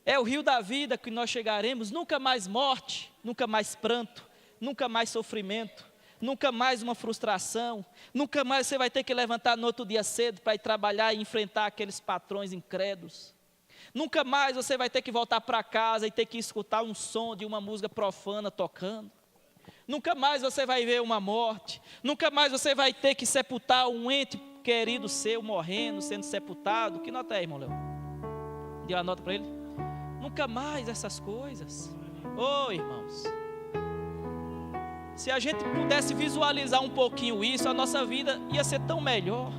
A: É o rio da vida que nós chegaremos, nunca mais morte, nunca mais pranto, nunca mais sofrimento, nunca mais uma frustração, nunca mais você vai ter que levantar no outro dia cedo para ir trabalhar e enfrentar aqueles patrões incrédulos. Nunca mais você vai ter que voltar para casa e ter que escutar um som de uma música profana tocando. Nunca mais você vai ver uma morte, nunca mais você vai ter que sepultar um ente querido seu morrendo, sendo sepultado. Que nota é, irmão Léo? Deu a nota para ele? Nunca mais essas coisas. Irmãos, se a gente pudesse visualizar um pouquinho isso, a nossa vida ia ser tão melhor.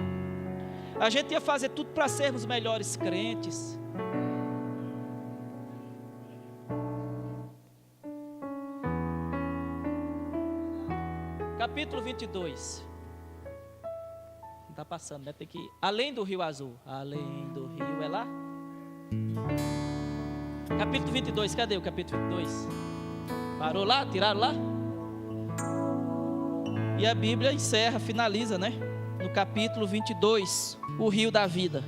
A: A gente ia fazer tudo para sermos melhores crentes. Capítulo 22. Não está passando, né? Tem que ir. Além do rio azul. Além do rio, é lá? Capítulo 22, cadê o capítulo 22? Parou lá? Tiraram lá? E a Bíblia encerra, finaliza, né? No capítulo 22, o rio da vida.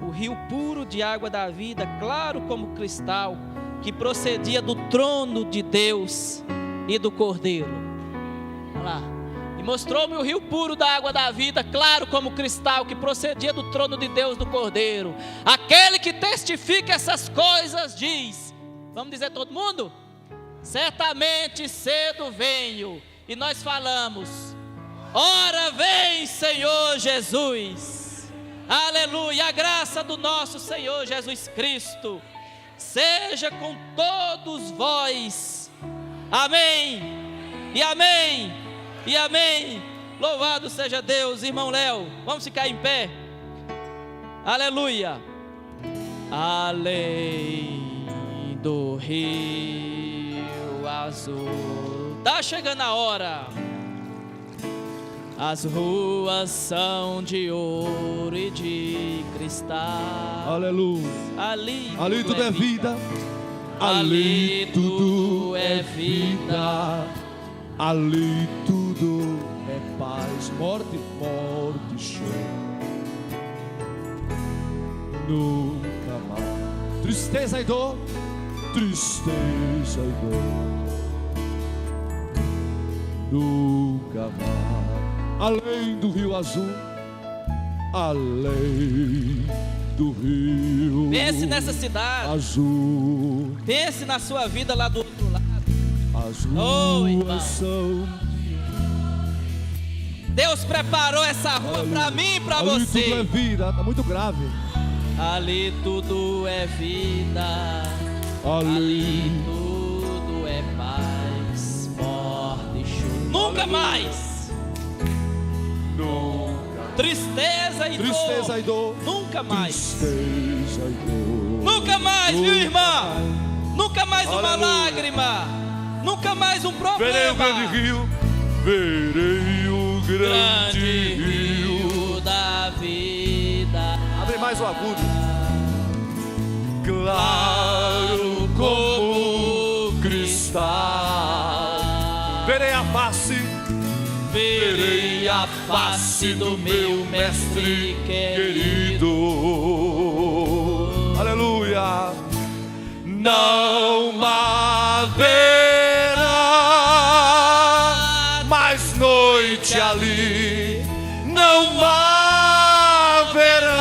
A: O rio puro de água da vida, claro como cristal, que procedia do trono de Deus e do Cordeiro. Olha lá. Mostrou-me o rio puro da água da vida, claro como cristal, que procedia do trono de Deus do Cordeiro. Aquele que testifica essas coisas diz, vamos dizer todo mundo? Certamente cedo venho. E nós falamos, ora vem Senhor Jesus. Aleluia, a graça do nosso Senhor Jesus Cristo seja com todos vós. Amém e amém. E amém, louvado seja Deus. Irmão Léo, vamos ficar em pé. Aleluia. Além do rio azul, tá chegando a hora. As ruas são de ouro e de cristal.
B: Aleluia. Ali tudo é vida. Ali tudo é vida. Ali tudo é paz, morte, choro. Nunca mais tristeza e dor, nunca mais. Além do rio azul, além do rio.
A: Pense nessa cidade
B: azul.
A: Pense na sua vida lá do outro lado.
B: As ruas são.
A: Deus preparou essa rua para mim e para você.
B: Ali tudo é vida, está muito grave.
A: Ali tudo é vida. Ali tudo é paz, morte e choro. Nunca mais. Tristeza e dor. Nunca mais. Nunca mais, viu, irmã? Nunca mais uma lágrima. Nunca mais um problema.
B: Verei o grande rio. Verei o grande rio
A: da vida.
B: Abre mais o agudo. Claro como cristal. Verei a face do meu mestre querido. Aleluia. Não haverá mais noite ali. Não haverá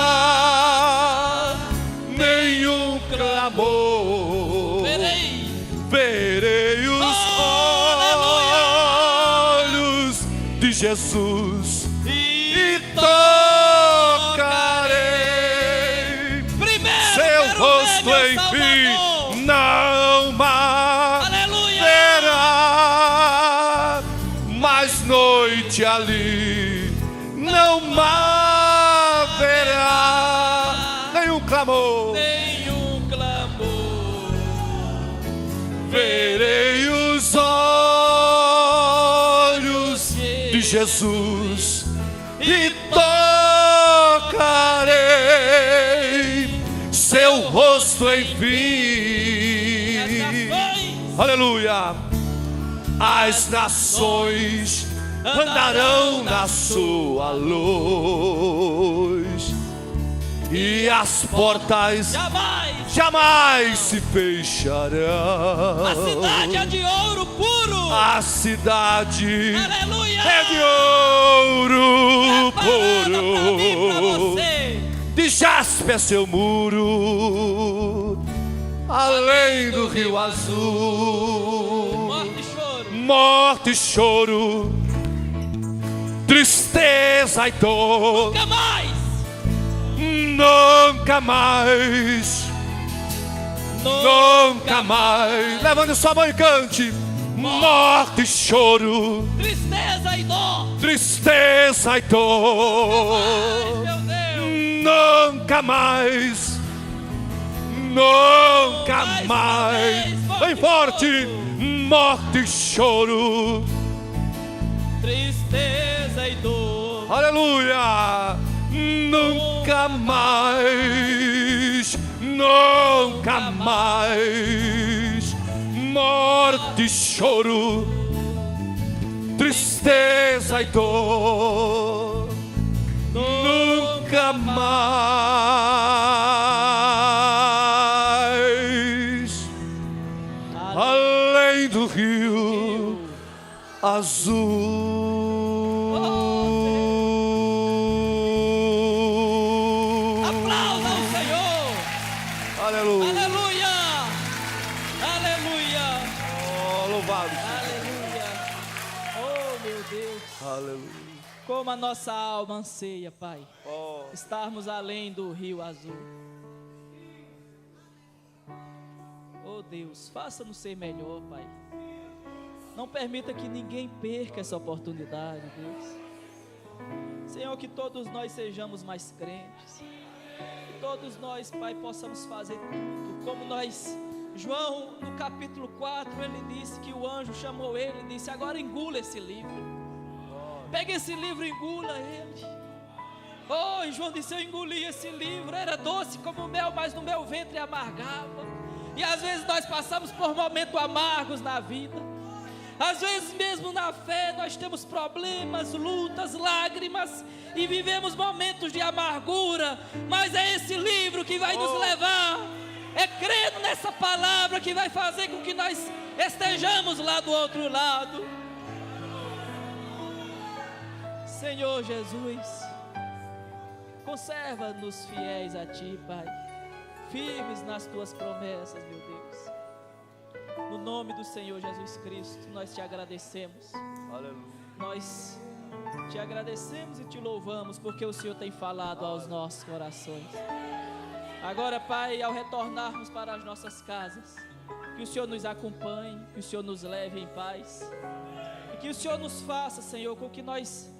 B: nenhum clamor. Verei os olhos de Jesus e tocarei seu rosto em somente ali não haverá nenhum clamor.
A: Nenhum clamor.
B: Verei os olhos de Jesus e tocarei seu rosto, enfim. Aleluia. As nações andarão na sua luz e as portas jamais se fecharão.
A: A cidade é de ouro puro.
B: A cidade,
A: aleluia,
B: é de ouro puro. De jaspe é seu muro, além do rio azul. Morte e choro, tristeza e dor.
A: Nunca mais.
B: Nunca mais. Nunca mais. Levante sua mão e cante. Morte e choro,
A: tristeza e dor.
B: Tristeza e dor. Nunca mais. Nunca mais. Bem forte. Morte e choro,
A: tristeza e dor.
B: Aleluia. Nunca mais. Nunca mais. Morte e choro, tristeza e dor. Nunca mais. Além do rio azul.
A: Aplauda o Senhor.
B: Aleluia.
A: Aleluia. Aleluia.
B: Oh, louvado.
A: Aleluia. Oh, meu Deus.
B: Aleluia.
A: Como a nossa alma anseia, Pai,
B: Oh.
A: estarmos além do rio azul. Oh Deus, faça-nos ser melhor, Pai. Não permita que ninguém perca essa oportunidade, Deus. Senhor, que todos nós sejamos mais crentes. Que todos nós, Pai, possamos fazer tudo como nós. João, no capítulo 4, ele disse que o anjo chamou ele e disse: agora engula esse livro. Pega esse livro e engula ele. Oh, e João disse: eu engoli esse livro. Era doce como mel, mas no meu ventre amargava. E às vezes nós passamos por momentos amargos na vida. Às vezes mesmo na fé nós temos problemas, lutas, lágrimas e vivemos momentos de amargura. Mas é esse livro que vai nos levar. É crendo nessa palavra que vai fazer com que nós estejamos lá do outro lado. Senhor Jesus, conserva-nos fiéis a Ti, Pai. Firmes nas Tuas promessas, meu Deus. No nome do Senhor Jesus Cristo, nós Te agradecemos.
B: Aleluia.
A: Nós Te agradecemos e Te louvamos, porque o Senhor tem falado aos nossos corações. Agora, Pai, ao retornarmos para as nossas casas, que o Senhor nos acompanhe, que o Senhor nos leve em paz. E que o Senhor nos faça, Senhor, com que nós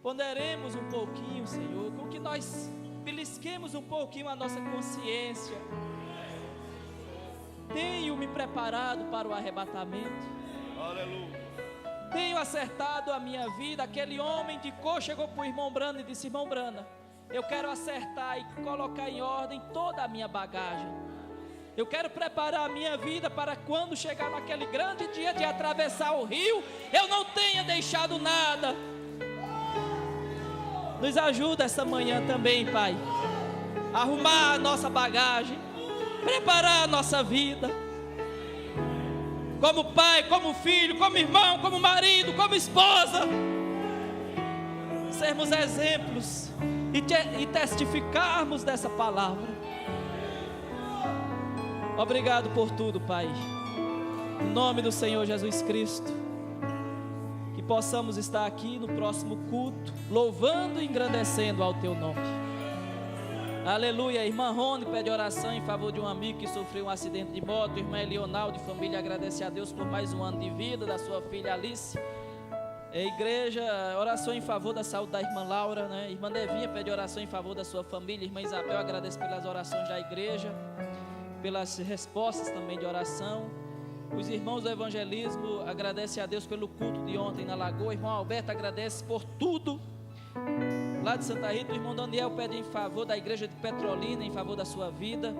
A: ponderemos um pouquinho, Senhor, com que nós belisquemos um pouquinho a nossa consciência. Tenho me preparado para o arrebatamento.
B: Aleluia.
A: Tenho acertado a minha vida. Aquele homem de cor chegou para o irmão Brana e disse: irmão Brana, eu quero acertar e colocar em ordem toda a minha bagagem. Eu quero preparar a minha vida para quando chegar naquele grande dia de atravessar o rio, eu não tenha deixado nada. Nos ajuda essa manhã também, Pai, a arrumar a nossa bagagem, preparar a nossa vida, como pai, como filho, como irmão, como marido, como esposa, sermos exemplos e testificarmos dessa palavra. Obrigado por tudo, Pai, em nome do Senhor Jesus Cristo. Que possamos estar aqui no próximo culto, louvando e engrandecendo ao Teu nome. Aleluia. Irmã Rony pede oração em favor de um amigo que sofreu um acidente de moto. Irmã Elional de família agradece a Deus por mais um ano de vida da sua filha Alice. Igreja, oração em favor da saúde da irmã Laura, né? Irmã Nevinha pede oração em favor da sua família. Irmã Isabel agradece pelas orações da igreja, pelas respostas também de oração. Os irmãos do evangelismo agradecem a Deus pelo culto de ontem na Lagoa. O irmão Alberto agradece por tudo. Lá de Santa Rita, o irmão Daniel pede em favor da igreja de Petrolina, em favor da sua vida.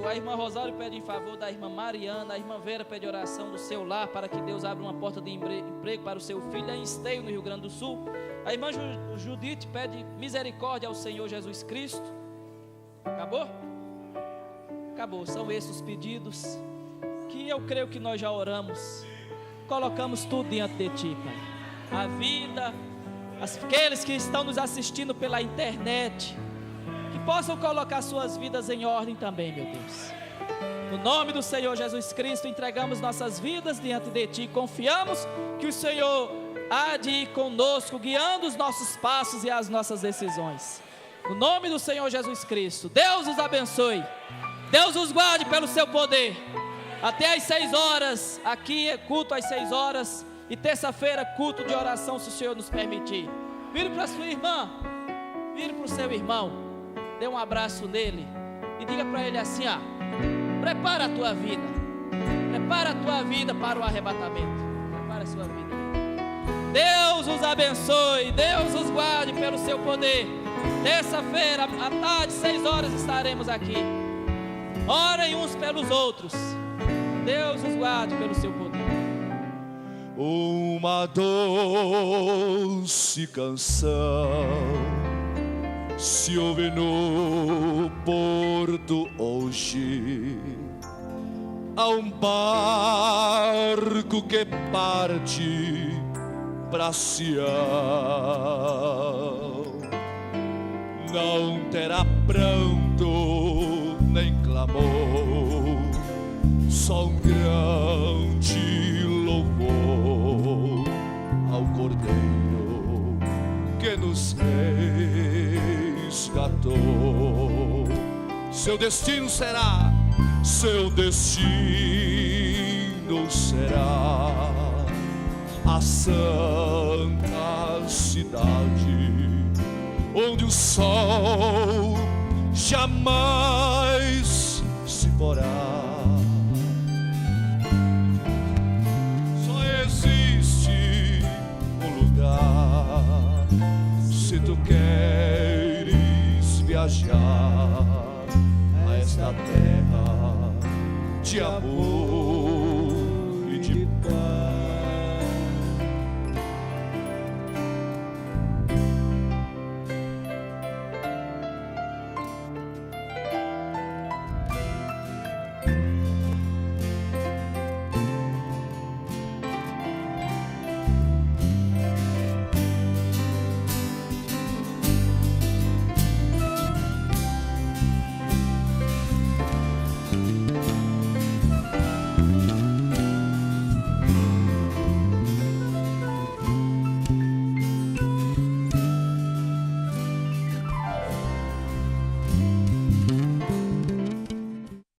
A: A irmã Rosário pede em favor da irmã Mariana. A irmã Vera pede oração do seu lar, para que Deus abra uma porta de emprego para o seu filho em Esteio, no Rio Grande do Sul. A irmã Judite pede misericórdia ao Senhor Jesus Cristo. Acabou? Acabou, são esses os pedidos que eu creio que nós já oramos. Colocamos tudo diante de Ti, Pai. A vida, aqueles que estão nos assistindo pela internet, que possam colocar suas vidas em ordem também, meu Deus. No nome do Senhor Jesus Cristo, entregamos nossas vidas diante de Ti. Confiamos que o Senhor há de ir conosco, guiando os nossos passos e as nossas decisões. No nome do Senhor Jesus Cristo, Deus os abençoe. Deus os guarde pelo seu poder. Até às 6 horas, aqui é culto às 6 horas. E terça-feira, culto de oração, se o Senhor nos permitir. Vire para sua irmã, vire para o seu irmão, dê um abraço nele e diga para ele assim: prepara a tua vida, prepara a tua vida para o arrebatamento. Prepara a sua vida. Deus os abençoe, Deus os guarde pelo seu poder. Terça-feira, à tarde, 6 horas, estaremos aqui. Orem uns pelos outros. Deus os guarde pelo seu poder.
B: Uma doce canção se ouve no porto hoje. Há um barco que parte pra Sião. Não terá pranto nem clamor, só um grande louvor ao Cordeiro que nos resgatou. Seu destino será a santa cidade, onde o sol jamais se porá. Só existe um lugar, se tu queres viajar a esta terra de amor.